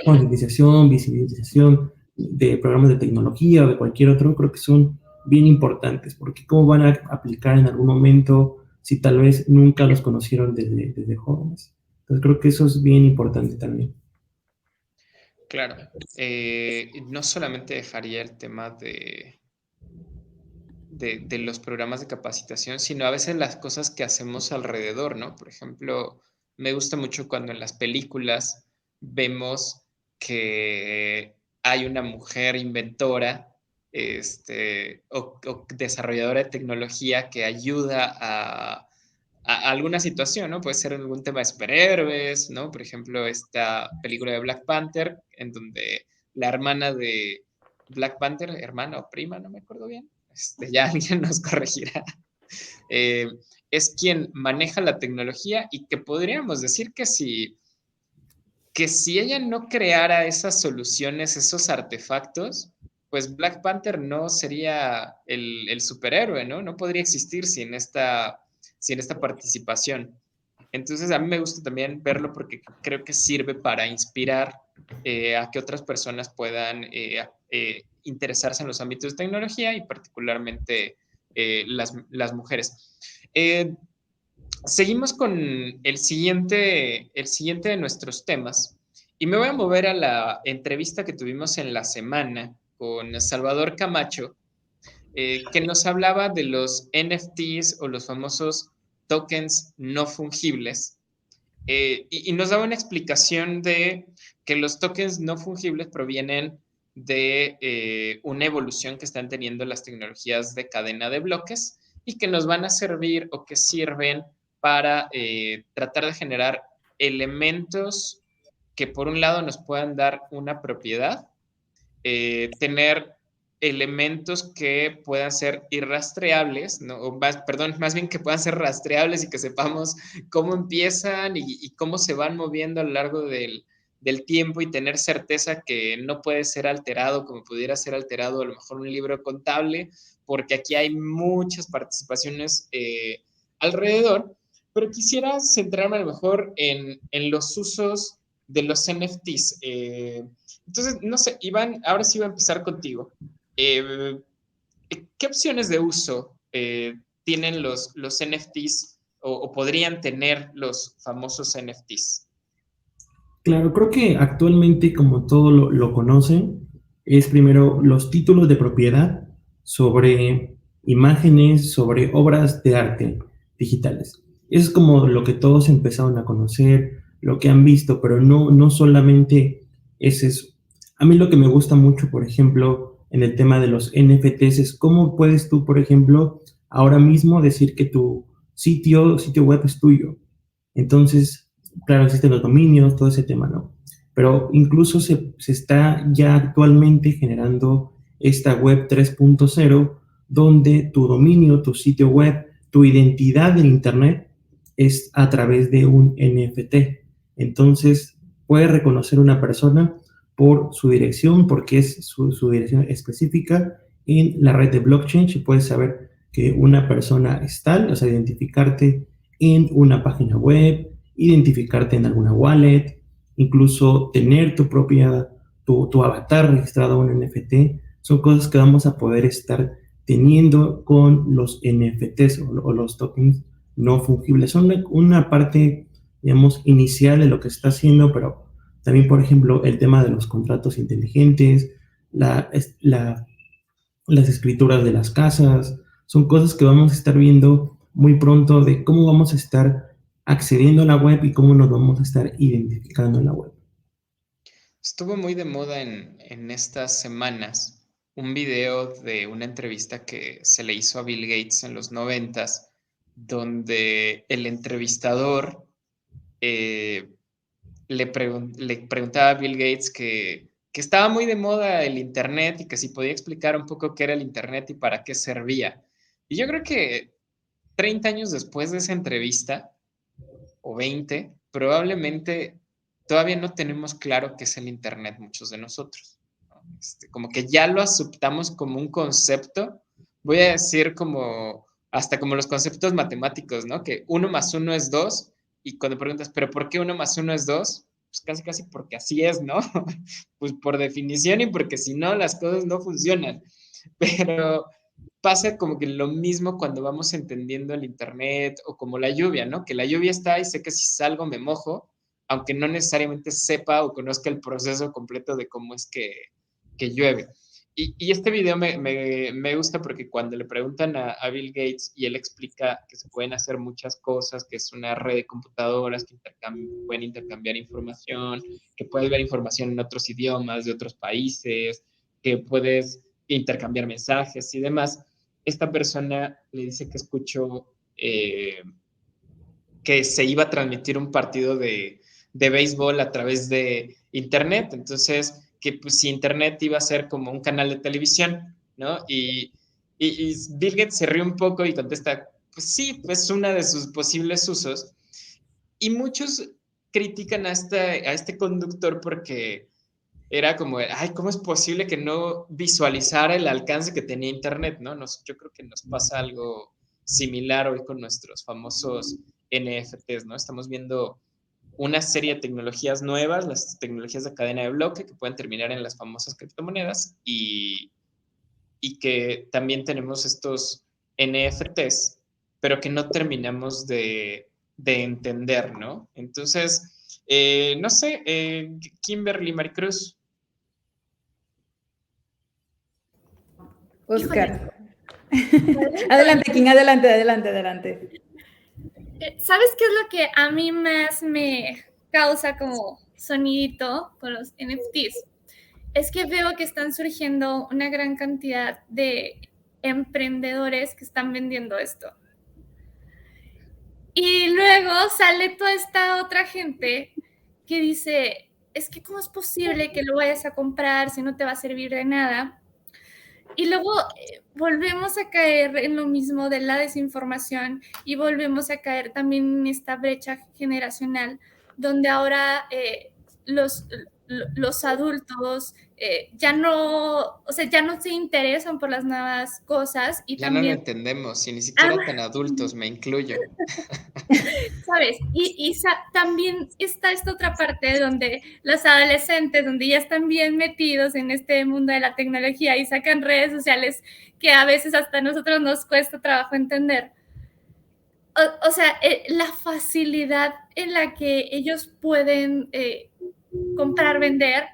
concientización, visibilización de programas de tecnología o de cualquier otro, creo que son bien importantes, porque cómo van a aplicar en algún momento si tal vez nunca los conocieron desde jóvenes. Entonces creo que eso es bien importante también. Claro, no solamente dejaría el tema de los programas de capacitación, sino a veces las cosas que hacemos alrededor, ¿no? Por ejemplo, me gusta mucho cuando en las películas vemos que hay una mujer inventora o desarrolladora de tecnología que ayuda a alguna situación, ¿no? Puede ser algún tema de superhéroes, ¿no? Por ejemplo, esta película de Black Panther, en donde la hermana de Black Panther, hermana o prima, no me acuerdo bien, ya alguien nos corregirá, eh, es quien maneja la tecnología y que podríamos decir que si ella no creara esas soluciones, esos artefactos, pues Black Panther no sería el superhéroe, ¿no? No podría existir sin esta participación. Entonces a mí me gusta también verlo porque creo que sirve para inspirar a que otras personas puedan interesarse en los ámbitos de tecnología y particularmente las mujeres. Seguimos con el siguiente de nuestros temas y me voy a mover a la entrevista que tuvimos en la semana con Salvador Camacho, que nos hablaba de los NFTs o los famosos tokens no fungibles, y nos daba una explicación de que los tokens no fungibles provienen de una evolución que están teniendo las tecnologías de cadena de bloques y que nos van a servir o que sirven para tratar de generar elementos que por un lado nos puedan dar una propiedad, tener elementos que puedan ser irrastreables, ¿no? O más bien que puedan ser rastreables y que sepamos cómo empiezan y cómo se van moviendo a lo largo del tiempo y tener certeza que no puede ser alterado como pudiera ser alterado a lo mejor un libro contable, porque aquí hay muchas participaciones alrededor, pero quisiera centrarme a lo mejor en los usos de los NFTs. Entonces, no sé, Iván, ahora sí voy a empezar contigo. Eh, ¿Qué opciones de uso tienen los NFTs o podrían tener los famosos NFTs? Claro, creo que actualmente, como todo lo conocen, es primero los títulos de propiedad sobre imágenes, sobre obras de arte digitales. Eso es como lo que todos empezaron a conocer, lo que han visto, pero no solamente es eso. A mí lo que me gusta mucho, por ejemplo, en el tema de los NFTs es cómo puedes tú, por ejemplo, ahora mismo decir que tu sitio web es tuyo. Entonces, claro, existen los dominios, todo ese tema, ¿no? Pero incluso se está ya actualmente generando esta web 3.0, donde tu dominio, tu sitio web, tu identidad en Internet es a través de un NFT. Entonces, puede reconocer una persona por su dirección, porque es su dirección específica en la red de blockchain, y puedes saber que una persona es tal, o sea, identificarte en una página web, identificarte en alguna wallet, incluso tener tu avatar registrado en un NFT, son cosas que vamos a poder estar teniendo con los NFTs o los tokens no fungibles. Son una parte, digamos, inicial de lo que está haciendo, pero también, por ejemplo, el tema de los contratos inteligentes, las escrituras de las casas, son cosas que vamos a estar viendo muy pronto de cómo vamos a estar accediendo a la web y cómo nos vamos a estar identificando en la web. Estuvo muy de moda en estas semanas un video de una entrevista que se le hizo a Bill Gates en los 90s, donde el entrevistador eh, le preguntaba a Bill Gates que estaba muy de moda el Internet y que si podía explicar un poco qué era el Internet y para qué servía. Y yo creo que 30 años después de esa entrevista, o 20, probablemente todavía no tenemos claro qué es el Internet muchos de nosotros, ¿no? Como que ya lo aceptamos como un concepto, voy a decir como, hasta como los conceptos matemáticos, ¿no? Que 1 más 1 es 2, y cuando preguntas, ¿pero por qué 1 más 1 es 2? Pues casi porque así es, ¿no? Pues por definición y porque si no, las cosas no funcionan. Pero pasa como que lo mismo cuando vamos entendiendo el Internet o como la lluvia, ¿no? Que la lluvia está y sé que si salgo me mojo, aunque no necesariamente sepa o conozca el proceso completo de cómo es que llueve. Y este video me gusta porque cuando le preguntan a Bill Gates y él explica que se pueden hacer muchas cosas, que es una red de computadoras que pueden intercambiar información, que puedes ver información en otros idiomas de otros países, que puedes intercambiar mensajes y demás. Esta persona le dice que escuchó que se iba a transmitir un partido de béisbol a través de internet, entonces que pues si internet iba a ser como un canal de televisión, ¿no? Y Bill Gates se ríe un poco y contesta, pues sí, pues una de sus posibles usos. Y muchos critican a este conductor porque era como, ay, ¿cómo es posible que no visualizara el alcance que tenía Internet, ¿no? Yo creo que nos pasa algo similar hoy con nuestros famosos NFTs, ¿no? Estamos viendo una serie de tecnologías nuevas, las tecnologías de cadena de bloque, que pueden terminar en las famosas criptomonedas y que también tenemos estos NFTs, pero que no terminamos de entender, ¿no? Entonces, no sé, Kimberly Maricruz. Oscar. Adelante, Kim, adelante. ¿Sabes qué es lo que a mí más me causa como sonidito con los NFTs? Es que veo que están surgiendo una gran cantidad de emprendedores que están vendiendo esto. Y luego sale toda esta otra gente que dice, es que ¿cómo es posible que lo vayas a comprar si no te va a servir de nada? Y luego volvemos a caer en lo mismo de la desinformación y volvemos a caer también en esta brecha generacional donde ahora los adultos ya no se interesan por las nuevas cosas y ya también... no lo entendemos, y ni siquiera tan adultos, me incluyo. ¿Sabes? También está esta otra parte donde los adolescentes, donde ya están bien metidos en este mundo de la tecnología y sacan redes sociales que a veces hasta a nosotros nos cuesta trabajo entender. O sea, la facilidad en la que ellos pueden comprar, vender,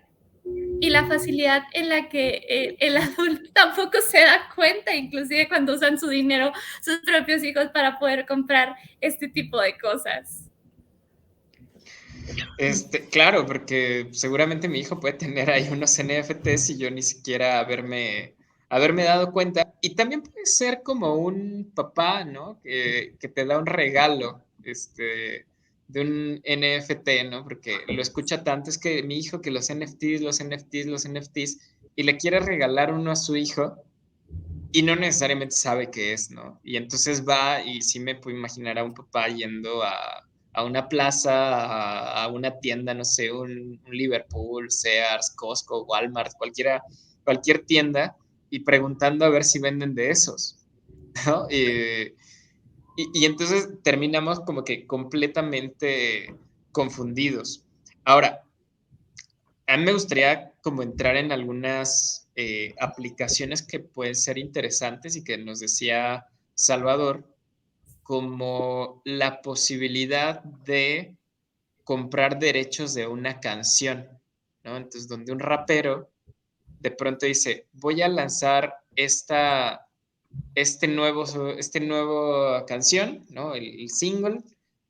y la facilidad en la que el adulto tampoco se da cuenta, inclusive cuando usan su dinero, sus propios hijos, para poder comprar este tipo de cosas. Claro, porque seguramente mi hijo puede tener ahí unos NFTs y yo ni siquiera haberme dado cuenta. Y también puede ser como un papá, ¿no? Que te da un regalo, de un NFT, ¿no? Porque lo escucha tanto, es que mi hijo que los NFTs, y le quiere regalar uno a su hijo y no necesariamente sabe qué es, ¿no? Y entonces va y sí me puedo imaginar a un papá yendo a una plaza, a una tienda, no sé, un Liverpool, Sears, Costco, Walmart, cualquier tienda, y preguntando a ver si venden de esos, ¿no? Y entonces terminamos como que completamente confundidos. Ahora, a mí me gustaría como entrar en algunas aplicaciones que pueden ser interesantes y que nos decía Salvador, como la posibilidad de comprar derechos de una canción, ¿no? Entonces, donde un rapero de pronto dice, voy a lanzar este nuevo canción, ¿no? El single,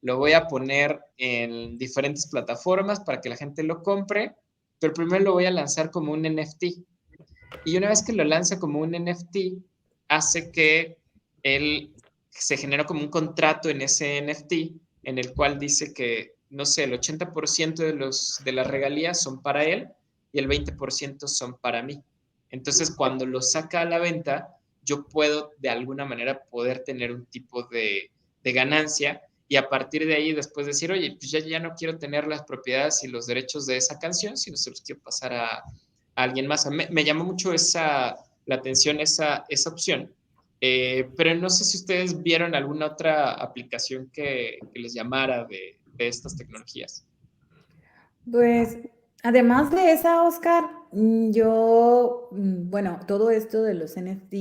lo voy a poner en diferentes plataformas para que la gente lo compre, pero primero lo voy a lanzar como un NFT. Y una vez que lo lanza como un NFT, hace que él se genera como un contrato en ese NFT en el cual dice que, no sé, el 80% de las regalías son para él y el 20% son para mí. Entonces, cuando lo saca a la venta, yo puedo de alguna manera poder tener un tipo de ganancia y a partir de ahí después decir, oye, pues ya no quiero tener las propiedades y los derechos de esa canción, sino se los quiero pasar a alguien más. Me llamó mucho la atención esa opción, pero no sé si ustedes vieron alguna otra aplicación que les llamara de estas tecnologías. Pues, además de esa, Oscar, bueno, todo esto de los NFT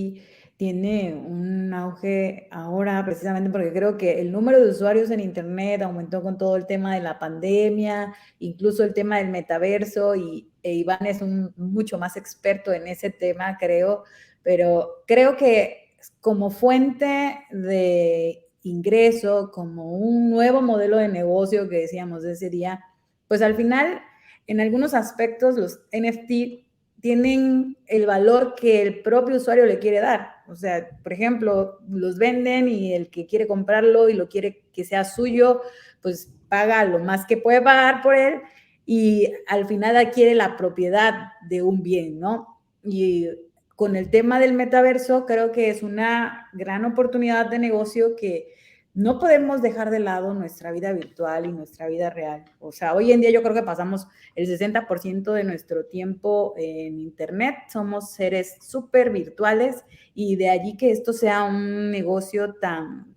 tiene un auge ahora precisamente porque creo que el número de usuarios en Internet aumentó con todo el tema de la pandemia, incluso el tema del metaverso, e Iván es mucho más experto en ese tema, creo, pero creo que como fuente de ingreso, como un nuevo modelo de negocio que decíamos de ese día, pues al final, en algunos aspectos, los NFT tienen el valor que el propio usuario le quiere dar. O sea, por ejemplo, los venden y el que quiere comprarlo y lo quiere que sea suyo, pues paga lo más que puede pagar por él y al final adquiere la propiedad de un bien, ¿no? Y con el tema del metaverso, creo que es una gran oportunidad de negocio que no podemos dejar de lado nuestra vida virtual y nuestra vida real. O sea, hoy en día yo creo que pasamos el 60% de nuestro tiempo en Internet, somos seres súper virtuales y de allí que esto sea un negocio tan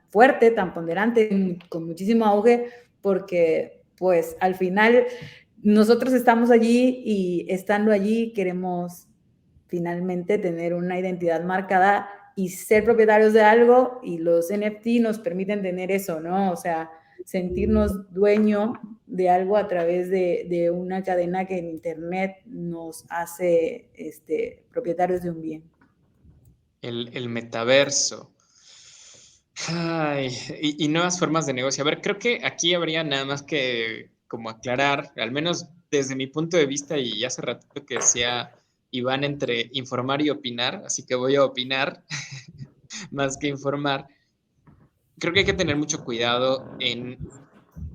fuerte, tan ponderante, con muchísimo auge, porque pues al final nosotros estamos allí y estando allí queremos finalmente tener una identidad marcada y ser propietarios de algo, y los NFT nos permiten tener eso, ¿no? O sea, sentirnos dueño de algo a través de una cadena que en Internet nos hace propietarios de un bien. El metaverso. Ay, y nuevas formas de negocio. A ver, creo que aquí habría nada más que como aclarar, al menos desde mi punto de vista, y hace ratito que decía Iván entre informar y opinar, así que voy a opinar más que informar. Creo que hay que tener mucho cuidado en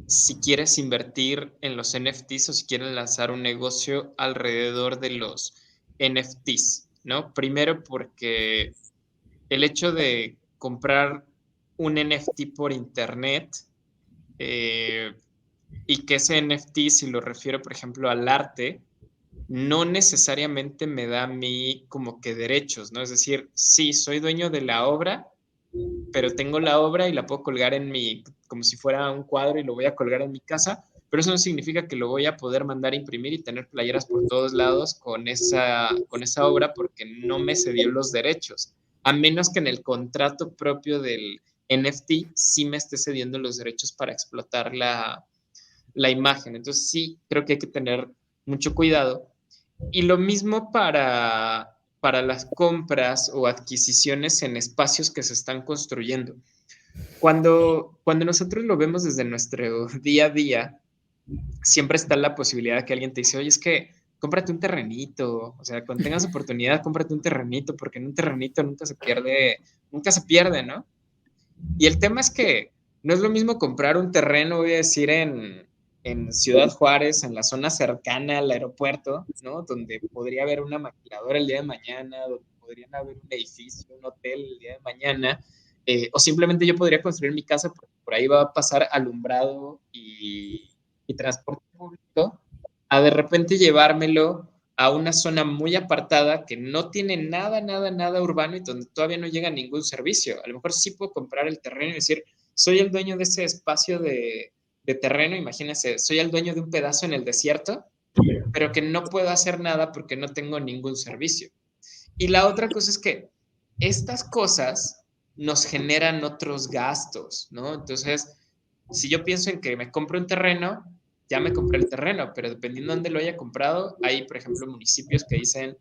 si quieres invertir en los NFTs o si quieres lanzar un negocio alrededor de los NFTs, ¿no? Primero porque el hecho de comprar un NFT por internet y que ese NFT, si lo refiero, por ejemplo, al arte, no necesariamente me da a mí como que derechos, ¿no? Es decir, sí, soy dueño de la obra, pero tengo la obra y la puedo colgar en mi, como si fuera un cuadro y lo voy a colgar en mi casa, pero eso no significa que lo voy a poder mandar a imprimir y tener playeras por todos lados con esa obra porque no me cedió los derechos, a menos que en el contrato propio del NFT sí me esté cediendo los derechos para explotar la imagen. Entonces sí, creo que hay que tener mucho cuidado. Y lo mismo para las compras o adquisiciones en espacios que se están construyendo. Cuando nosotros lo vemos desde nuestro día a día, siempre está la posibilidad de que alguien te dice, oye, es que cómprate un terrenito, o sea, cuando tengas oportunidad, cómprate un terrenito, porque en un terrenito nunca se pierde, ¿no? Y el tema es que no es lo mismo comprar un terreno, voy a decir, en Ciudad Juárez, en la zona cercana al aeropuerto, ¿no? Donde podría haber una maquiladora el día de mañana, donde podrían haber un edificio, un hotel el día de mañana, o simplemente yo podría construir mi casa porque por ahí va a pasar alumbrado y transporte público, a de repente llevármelo a una zona muy apartada que no tiene nada, nada, nada urbano y donde todavía no llega ningún servicio. A lo mejor sí puedo comprar el terreno y decir, soy el dueño de ese espacio de terreno, imagínense, soy el dueño de un pedazo en el desierto, pero que no puedo hacer nada porque no tengo ningún servicio. Y la otra cosa es que estas cosas nos generan otros gastos, ¿no? Entonces, si yo pienso en que me compro un terreno, ya me compré el terreno, pero dependiendo de dónde lo haya comprado, hay, por ejemplo, municipios que dicen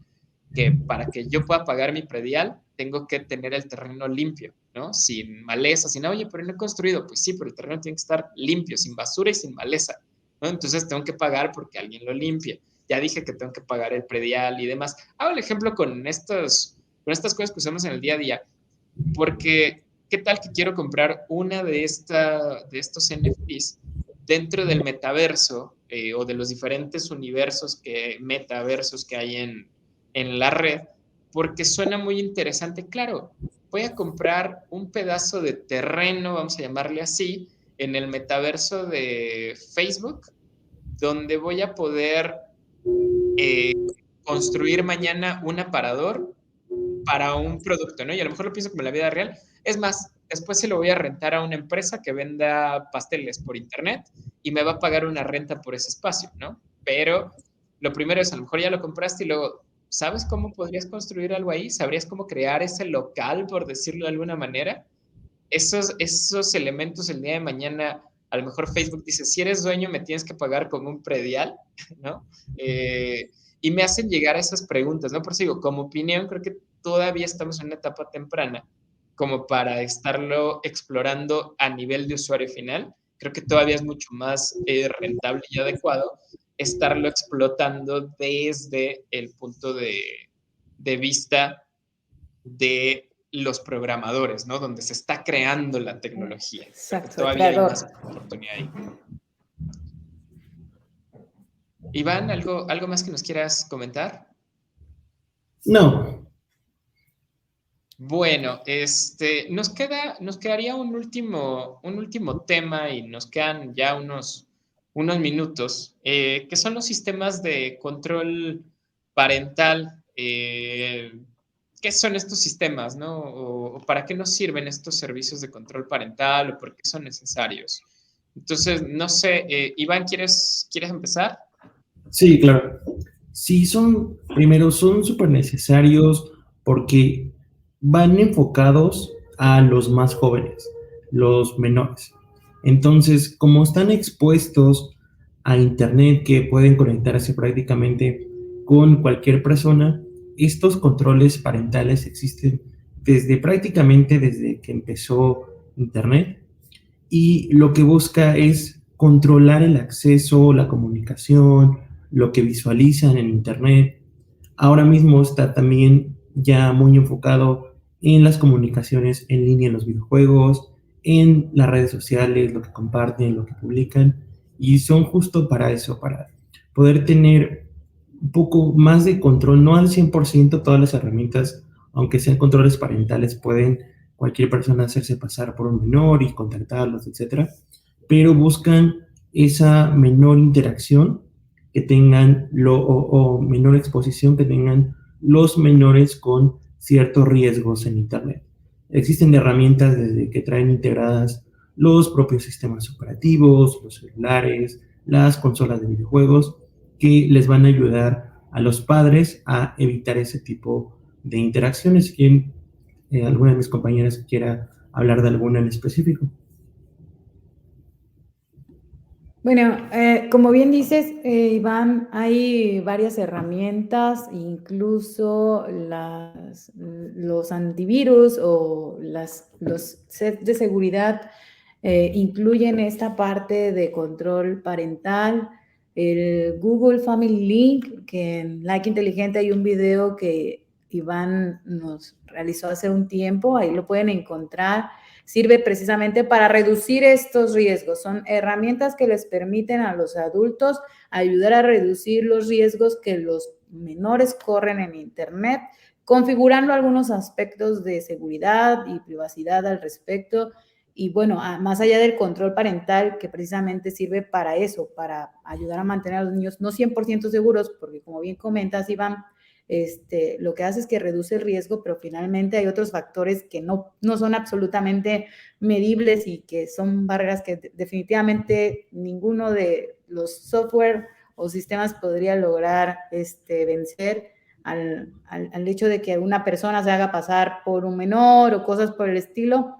que para que yo pueda pagar mi predial, tengo que tener el terreno limpio, ¿no? Sin maleza, sin, oye, pero no he construido. Pues sí, pero el terreno tiene que estar limpio, sin basura y sin maleza, ¿no? Entonces tengo que pagar porque alguien lo limpie. Ya dije que tengo que pagar el predial y demás. Hago el ejemplo con estas cosas que usamos en el día a día, porque ¿qué tal que quiero comprar una de estos NFTs dentro del metaverso o de los diferentes metaversos que hay en la red? Porque suena muy interesante. Claro, voy a comprar un pedazo de terreno, vamos a llamarle así, en el metaverso de Facebook, donde voy a poder construir mañana un aparador para un producto, ¿no? Y a lo mejor lo pienso como en la vida real. Es más, después se lo voy a rentar a una empresa que venda pasteles por internet y me va a pagar una renta por ese espacio, ¿no? Pero lo primero es, a lo mejor ya lo compraste y luego, ¿sabes cómo podrías construir algo ahí? ¿Sabrías cómo crear ese local, por decirlo de alguna manera? Esos elementos el día de mañana, a lo mejor Facebook dice, si eres dueño me tienes que pagar como un predial, ¿no? Y me hacen llegar a esas preguntas, ¿no? Por eso digo, como opinión, creo que todavía estamos en una etapa temprana como para estarlo explorando a nivel de usuario final. Creo que todavía es mucho más rentable y adecuado estarlo explotando desde el punto de vista de los programadores, ¿no? Donde se está creando la tecnología. Exacto, Todavía hay más oportunidad ahí. Iván, ¿algo más que nos quieras comentar? No. Bueno, nos quedaría un último tema y nos quedan ya unos minutos, que son los sistemas de control parental. ¿Qué son estos sistemas, no? ¿O para qué nos sirven estos servicios de control parental o por qué son necesarios? Entonces, no sé, Iván, ¿quieres empezar? Sí, claro. Sí, son súper necesarios porque van enfocados a los más jóvenes, los menores. Entonces, como están expuestos a Internet, que pueden conectarse prácticamente con cualquier persona, estos controles parentales existen prácticamente desde que empezó Internet, y lo que busca es controlar el acceso, la comunicación, lo que visualizan en Internet. Ahora mismo está también ya muy enfocado en las comunicaciones en línea en los videojuegos, en las redes sociales, lo que comparten, lo que publican, y son justo para eso, para poder tener un poco más de control, no al 100% todas las herramientas, aunque sean controles parentales, pueden cualquier persona hacerse pasar por un menor y contactarlos, etcétera, pero buscan esa menor interacción que tengan o menor exposición que tengan los menores con ciertos riesgos en Internet. Existen herramientas desde que traen integradas los propios sistemas operativos, los celulares, las consolas de videojuegos, que les van a ayudar a los padres a evitar ese tipo de interacciones. ¿Quién, alguna de mis compañeras quiera hablar de alguna en específico? Bueno, como bien dices, Iván, hay varias herramientas, incluso los antivirus o los sets de seguridad incluyen esta parte de control parental. El Google Family Link, que en Like Inteligente hay un video que Iván nos realizó hace un tiempo, ahí lo pueden encontrar. Sirve precisamente para reducir estos riesgos. Son herramientas que les permiten a los adultos ayudar a reducir los riesgos que los menores corren en Internet, configurando algunos aspectos de seguridad y privacidad al respecto. Y bueno, más allá del control parental, que precisamente sirve para eso, para ayudar a mantener a los niños no 100% seguros, porque como bien comentas, Iván, lo que hace es que reduce el riesgo, pero finalmente hay otros factores que no son absolutamente medibles y que son barreras que definitivamente ninguno de los software o sistemas podría lograr vencer al hecho de que una persona se haga pasar por un menor o cosas por el estilo,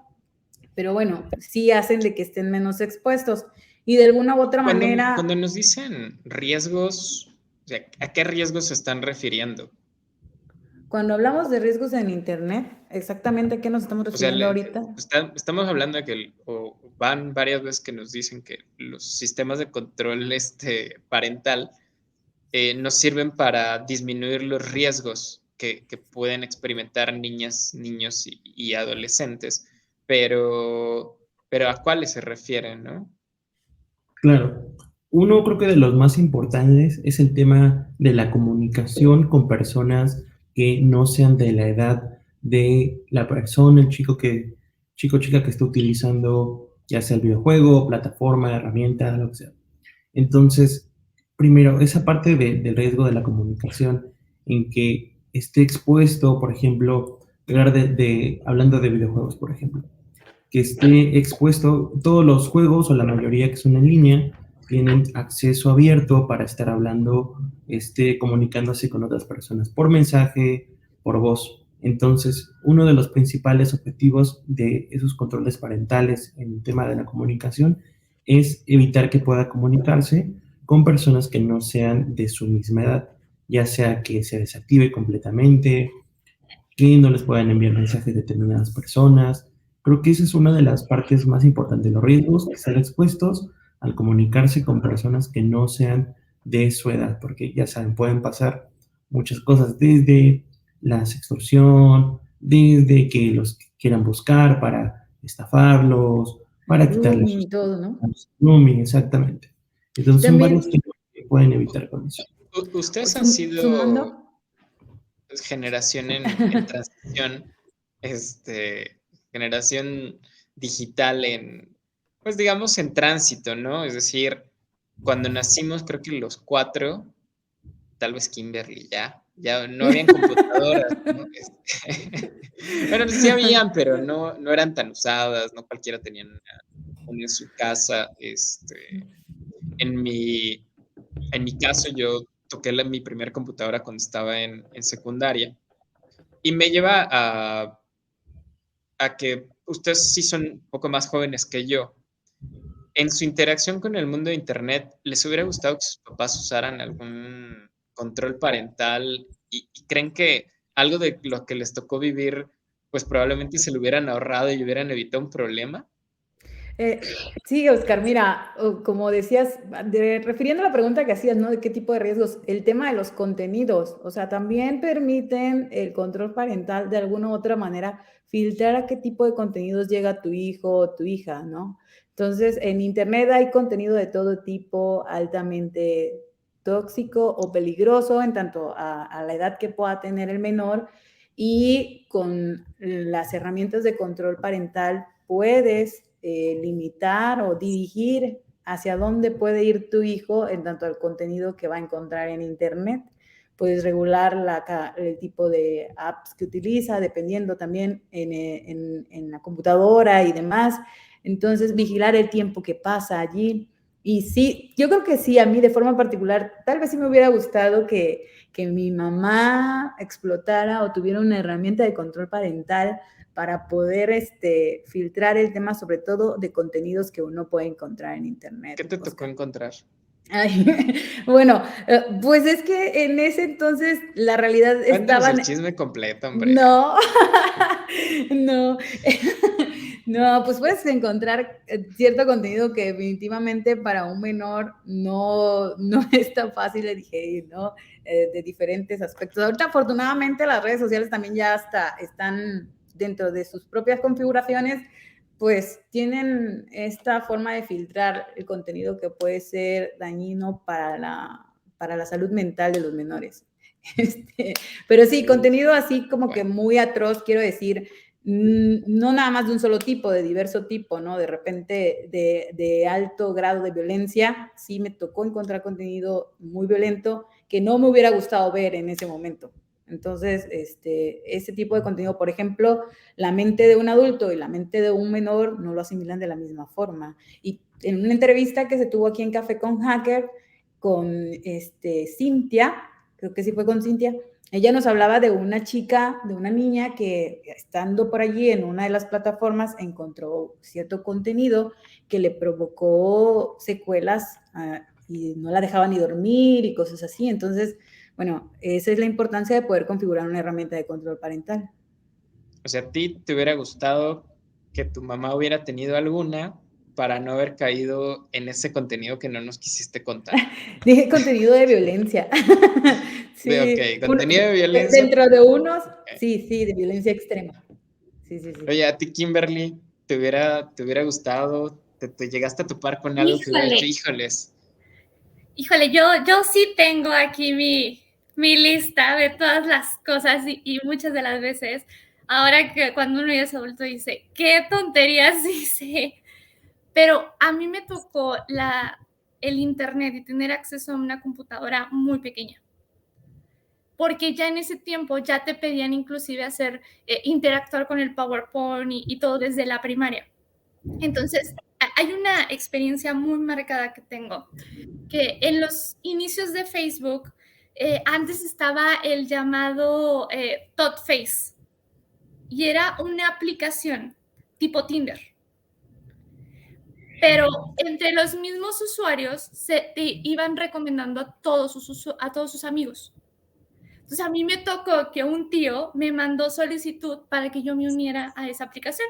pero bueno, sí hacen de que estén menos expuestos y de alguna u otra manera... Cuando nos dicen riesgos, o sea, ¿a qué riesgos se están refiriendo? Cuando hablamos de riesgos en Internet, ¿exactamente a qué nos estamos refiriendo ahorita? Estamos hablando de que van varias veces que nos dicen que los sistemas de control parental nos sirven para disminuir los riesgos que pueden experimentar niñas, niños y adolescentes, pero ¿a cuáles se refieren, no? Claro. Uno creo que de los más importantes es el tema de la comunicación con personas que no sean de la edad de la persona, el chico chica que esté utilizando ya sea el videojuego, plataforma, herramienta, lo que sea. Entonces, primero, esa parte del riesgo de la comunicación en que esté expuesto, por ejemplo, hablando de videojuegos, por ejemplo, que esté expuesto, todos los juegos o la mayoría que son en línea tienen acceso abierto para estar hablando, comunicándose con otras personas por mensaje, por voz. Entonces, uno de los principales objetivos de esos controles parentales en el tema de la comunicación es evitar que pueda comunicarse con personas que no sean de su misma edad, ya sea que se desactive completamente, que no les puedan enviar mensajes de determinadas personas. Creo que esa es una de las partes más importantes, los riesgos, estar expuestos al comunicarse con personas que no sean de su edad, porque ya saben, pueden pasar muchas cosas, desde la extorsión, desde que los quieran buscar para estafarlos, para quitarles Grooming y todo, ¿no? grooming, exactamente. Entonces son varios También, temas que pueden evitar con eso. Ustedes han sido sumando, generación en transición, generación digital pues digamos en tránsito, ¿no? Es decir, cuando nacimos, creo que los cuatro, tal vez Kimberly ya no habían computadoras, ¿no? Bueno, sí habían, pero no eran tan usadas, no cualquiera tenía una en su casa. En mi, en mi caso, yo toqué mi primer computadora cuando estaba en secundaria y me lleva a que ustedes sí son un poco más jóvenes que yo. En su interacción con el mundo de Internet, ¿les hubiera gustado que sus papás usaran algún control parental y creen que algo de lo que les tocó vivir, pues probablemente se lo hubieran ahorrado y hubieran evitado un problema? Sí, Oscar, mira, como decías, refiriendo a la pregunta que hacías, ¿no? De qué tipo de riesgos, el tema de los contenidos, o sea, también permiten el control parental de alguna u otra manera filtrar a qué tipo de contenidos llega tu hijo o tu hija, ¿no? Entonces, en Internet hay contenido de todo tipo, altamente tóxico o peligroso en tanto a la edad que pueda tener el menor, y con las herramientas de control parental puedes limitar o dirigir hacia dónde puede ir tu hijo en tanto al contenido que va a encontrar en Internet. Puedes regular el tipo de apps que utiliza, dependiendo también en la computadora y demás. Entonces, vigilar el tiempo que pasa allí. Y sí, yo creo que sí, a mí de forma particular, tal vez sí me hubiera gustado que mi mamá explotara o tuviera una herramienta de control parental para poder filtrar el tema, sobre todo de contenidos que uno puede encontrar en Internet. ¿Qué te tocó Oscar. encontrar? Ay, bueno, pues es que en ese entonces la realidad Cuéntanos el estaban... chisme completo, hombre. No, no, no, pues puedes encontrar cierto contenido que definitivamente para un menor no es tan fácil de digerir, ¿no? De diferentes aspectos. Ahorita, afortunadamente, las redes sociales también ya hasta están dentro de sus propias configuraciones, pues tienen esta forma de filtrar el contenido que puede ser dañino para la salud mental de los menores. Pero sí, contenido así como que muy atroz, quiero decir, no nada más de un solo tipo, de diverso tipo, ¿no? De repente de alto grado de violencia, sí me tocó encontrar contenido muy violento que no me hubiera gustado ver en ese momento. Entonces, ese tipo de contenido, por ejemplo, la mente de un adulto y la mente de un menor no lo asimilan de la misma forma. Y en una entrevista que se tuvo aquí en Café con Hacker, con Cintia, creo que sí fue con Cintia, ella nos hablaba de una chica, de una niña que estando por allí en una de las plataformas encontró cierto contenido que le provocó secuelas y no la dejaba ni dormir y cosas así. Entonces, bueno, esa es la importancia de poder configurar una herramienta de control parental. O sea, ¿a ti te hubiera gustado que tu mamá hubiera tenido alguna para no haber caído en ese contenido que no nos quisiste contar? Dije contenido de violencia. Sí, Ok, contenido de violencia. dentro de unos, Okay. sí, de violencia extrema. Sí. Oye, a ti, Kimberly, ¿te hubiera gustado? ¿Te llegaste a topar con algo que hubiera dicho, híjoles? Híjole, yo sí tengo aquí mi lista de todas las cosas y muchas de las veces, ahora que cuando uno ya es adulto dice, qué tonterías hice, pero a mí me tocó el internet y tener acceso a una computadora muy pequeña, porque ya en ese tiempo ya te pedían inclusive interactuar con el PowerPoint y todo desde la primaria. Entonces, hay una experiencia muy marcada que tengo, que en los inicios de Facebook, antes estaba el llamado TotFace, y era una aplicación tipo Tinder. Pero entre los mismos usuarios se iban recomendando a todos sus amigos. Entonces a mí me tocó que un tío me mandó solicitud para que yo me uniera a esa aplicación.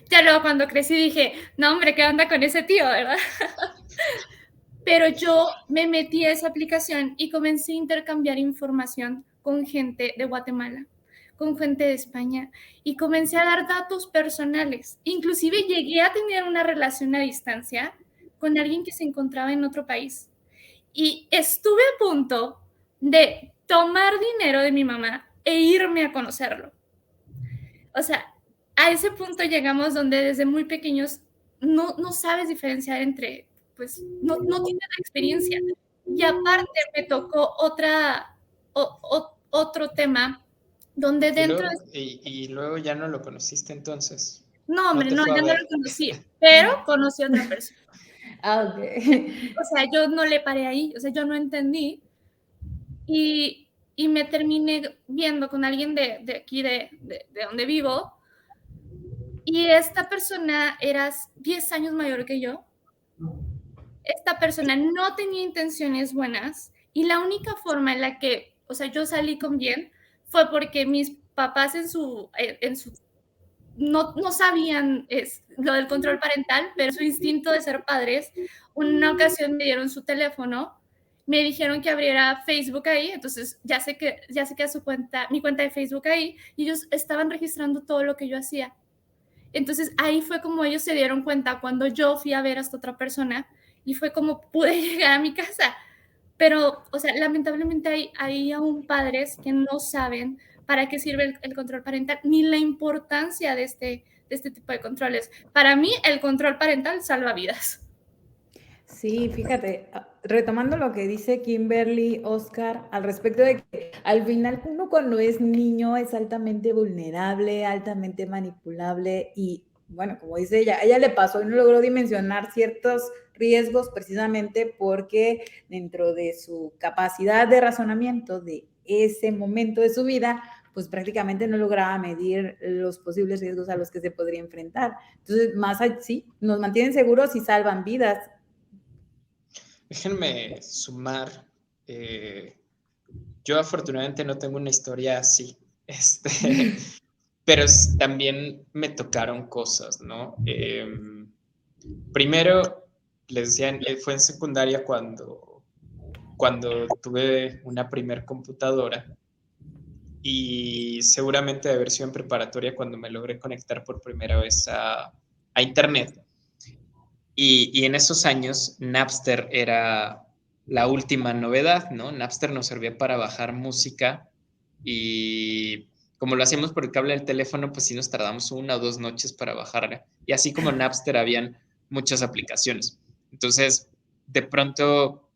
Ya luego cuando crecí dije, no hombre, ¿qué onda con ese tío, verdad? Pero yo me metí a esa aplicación y comencé a intercambiar información con gente de Guatemala, con gente de España, y comencé a dar datos personales. Inclusive llegué a tener una relación a distancia con alguien que se encontraba en otro país. Y estuve a punto de tomar dinero de mi mamá e irme a conocerlo. O sea, a ese punto llegamos donde desde muy pequeños no sabes diferenciar entre, pues, no tienes la experiencia. Y aparte me tocó otro tema donde dentro de... Y luego ya no lo conociste entonces. No, No hombre, te no, fue a ya no ver. lo conocí, pero conocí a otra persona. Ah, ok. O sea, yo no le paré ahí, o sea, yo no entendí. Y me terminé viendo con alguien de aquí, de donde vivo, y esta persona era 10 años mayor que yo. Esta persona no tenía intenciones buenas y la única forma en la que, o sea, yo salí con bien fue porque mis papás no sabían lo del control parental, pero su instinto de ser padres, una ocasión me dieron su teléfono, me dijeron que abriera Facebook ahí, entonces ya sé que mi cuenta de Facebook ahí, y ellos estaban registrando todo lo que yo hacía. Entonces ahí fue como ellos se dieron cuenta cuando yo fui a ver a esta otra persona y fue como pude llegar a mi casa. Pero, o sea, lamentablemente hay aún padres que no saben para qué sirve el control parental ni la importancia de este tipo de controles. Para mí, el control parental salva vidas. Sí, fíjate, retomando lo que dice Kimberly, Oscar, al respecto de que al final uno cuando es niño es altamente vulnerable, altamente manipulable y bueno, como dice ella, a ella le pasó y no logró dimensionar ciertos riesgos precisamente porque dentro de su capacidad de razonamiento de ese momento de su vida, pues prácticamente no lograba medir los posibles riesgos a los que se podría enfrentar. Entonces, más sí, nos mantienen seguros y salvan vidas. Déjenme sumar. Yo afortunadamente no tengo una historia así. Pero también me tocaron cosas, ¿no? Primero, les decía, fue en secundaria cuando tuve una primer computadora y seguramente de haber sido en preparatoria cuando me logré conectar por primera vez a Internet. Y en esos años Napster era la última novedad, ¿no? Napster nos servía para bajar música y como lo hacíamos por el cable del teléfono, pues sí nos tardamos 1 o 2 noches para bajarla. Y así como Napster habían muchas aplicaciones. Entonces, de pronto,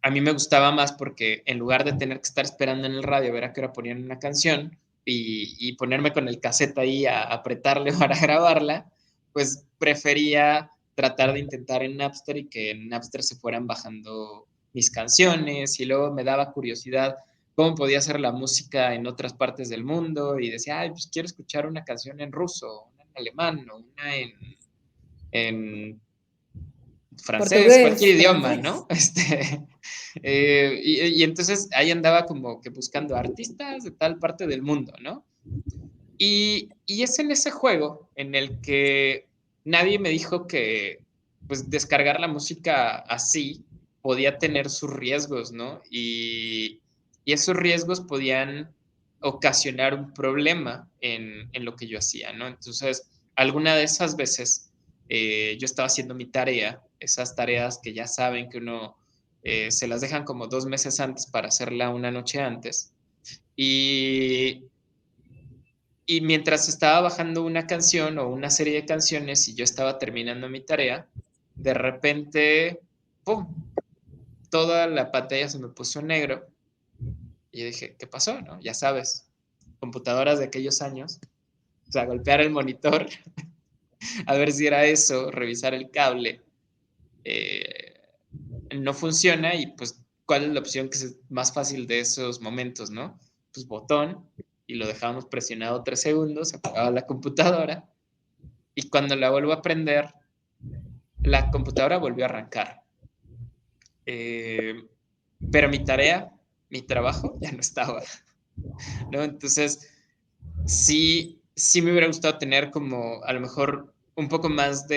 a mí me gustaba más porque en lugar de tener que estar esperando en el radio a ver a qué hora ponían una canción y ponerme con el cassette ahí a apretarle para grabarla, pues prefería tratar de intentar en Napster y que en Napster se fueran bajando mis canciones y luego me daba curiosidad cómo podía ser la música en otras partes del mundo y decía, ay, pues quiero escuchar una canción en ruso, una en alemán o una en francés, cualquier Portugués, idioma, francés. ¿no? Y entonces ahí andaba como que buscando artistas de tal parte del mundo, ¿no? Y es en ese juego en el que nadie me dijo que pues descargar la música así podía tener sus riesgos, ¿no? Y esos riesgos podían ocasionar un problema en lo que yo hacía, ¿no? Entonces, alguna de esas veces yo estaba haciendo mi tarea, esas tareas que ya saben que uno se las dejan como 2 meses antes para hacerla una noche antes. Y y mientras estaba bajando una canción o una serie de canciones y yo estaba terminando mi tarea, de repente, ¡pum! Toda la pantalla se me puso en negro. Y yo dije, ¿qué pasó? ¿No? Ya sabes, computadoras de aquellos años. O sea, golpear el monitor, a ver si era eso, revisar el cable. Eh, no funciona y pues, ¿cuál es la opción que es más fácil de esos momentos, no? Pues botón y lo dejábamos presionado 3 segundos, se apagaba la computadora y cuando la vuelvo a prender, la computadora volvió a arrancar. Eh, pero mi tarea, mi trabajo ya no estaba, ¿no? Entonces, sí me hubiera gustado tener como a lo mejor un poco más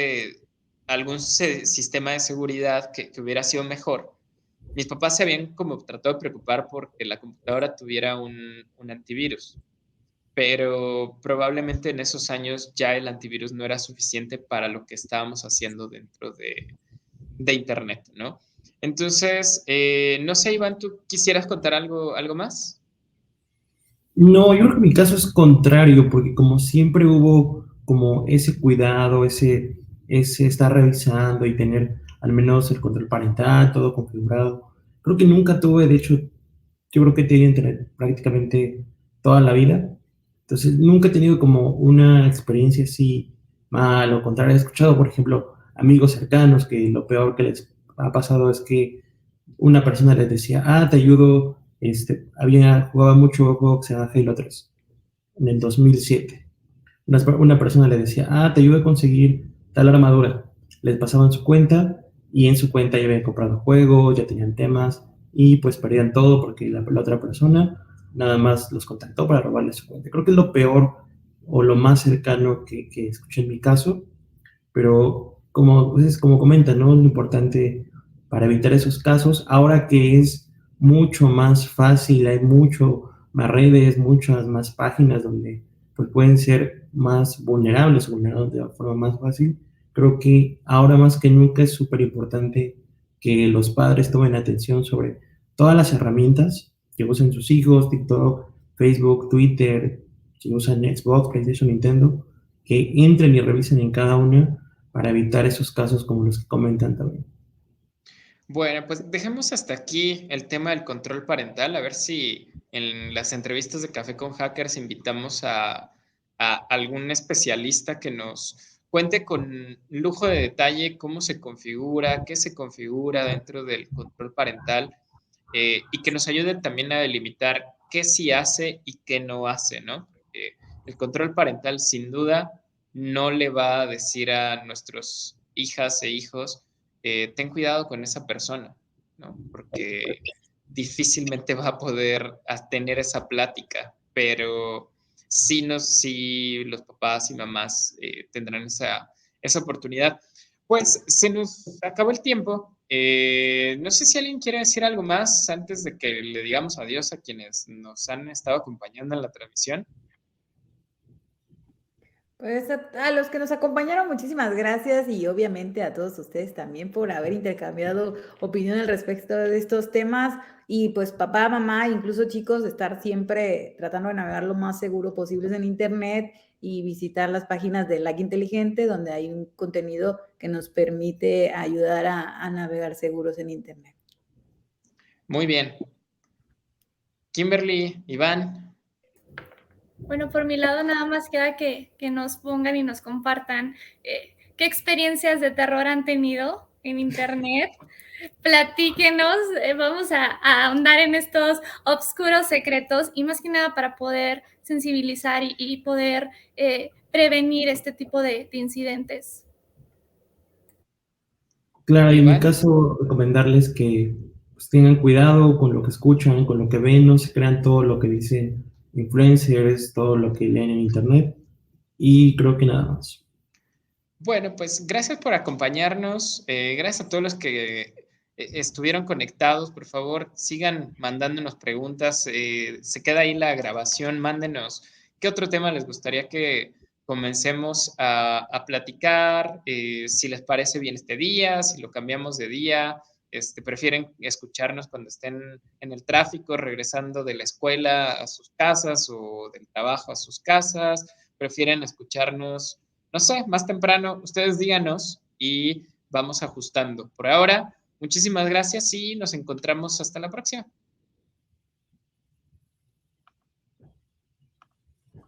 algún sistema de seguridad que hubiera sido mejor. Mis papás se habían como tratado de preocupar porque la computadora tuviera un antivirus, pero probablemente en esos años ya el antivirus no era suficiente para lo que estábamos haciendo dentro de Internet, ¿no? Entonces, no sé, Iván, ¿tú quisieras contar algo más? No, yo creo que mi caso es contrario, porque como siempre hubo como ese cuidado, ese estar revisando y tener al menos el control parental, todo configurado. Creo que nunca tuve, de hecho, yo creo que he tenido internet prácticamente toda la vida. Entonces, nunca he tenido como una experiencia así mal o contraria. He escuchado, por ejemplo, amigos cercanos que lo peor que les ha pasado es que una persona les decía, te ayudo, jugaba mucho juego que se llama Halo 3 en el 2007. Una persona le decía, te ayudo a conseguir tal armadura. Les pasaban su cuenta y en su cuenta ya habían comprado juegos, ya tenían temas y pues perdían todo porque la otra persona nada más los contactó para robarles su cuenta. Creo que es lo peor o lo más cercano que escuché en mi caso, pero como comentan, ¿no? Lo importante para evitar esos casos, ahora que es mucho más fácil, hay mucho más redes, muchas más páginas donde pues, pueden ser más vulnerables o vulnerados de forma más fácil, creo que ahora más que nunca es súper importante que los padres tomen atención sobre todas las herramientas que usen sus hijos, TikTok, Facebook, Twitter, si usan Xbox, PlayStation, Nintendo, que entren y revisen en cada una para evitar esos casos como los que comentan también. Bueno, pues dejemos hasta aquí el tema del control parental, a ver si en las entrevistas de Café con Hackers invitamos a algún especialista que nos cuente con lujo de detalle cómo se configura, qué se configura dentro del control parental, y que nos ayude también a delimitar qué sí hace y qué no hace, ¿no? Porque el control parental sin duda no le va a decir a nuestros hijas e hijos, ten cuidado con esa persona, ¿no? Porque difícilmente va a poder tener esa plática, pero sí los papás y mamás tendrán esa oportunidad. Pues se nos acabó el tiempo. No sé si alguien quiere decir algo más antes de que le digamos adiós a quienes nos han estado acompañando en la transmisión. Pues a los que nos acompañaron, muchísimas gracias y obviamente a todos ustedes también por haber intercambiado opinión al respecto de estos temas y pues papá, mamá, incluso chicos, estar siempre tratando de navegar lo más seguro posible en Internet y visitar las páginas de Like Inteligente donde hay un contenido que nos permite ayudar a navegar seguros en Internet. Muy bien. Kimberly, Iván. Bueno, por mi lado nada más queda que nos pongan y nos compartan qué experiencias de terror han tenido en Internet. Platíquenos, vamos a ahondar en estos oscuros secretos y más que nada para poder sensibilizar y poder prevenir este tipo de incidentes. Claro, y en mi Iván. caso, recomendarles que pues, tengan cuidado con lo que escuchan, con lo que ven, no se crean todo lo que dicen influencers, todo lo que leen en internet, y creo que nada más. Bueno, pues gracias por acompañarnos. Gracias a todos los que estuvieron conectados. Por favor, sigan mandándonos preguntas. Se queda ahí la grabación. Mándenos qué otro tema les gustaría que comencemos a platicar. Si les parece bien este día, si lo cambiamos de día. Prefieren escucharnos cuando estén en el tráfico, regresando de la escuela a sus casas o del trabajo a sus casas. Prefieren escucharnos, no sé, más temprano. Ustedes díganos y vamos ajustando. Por ahora, muchísimas gracias y nos encontramos hasta la próxima.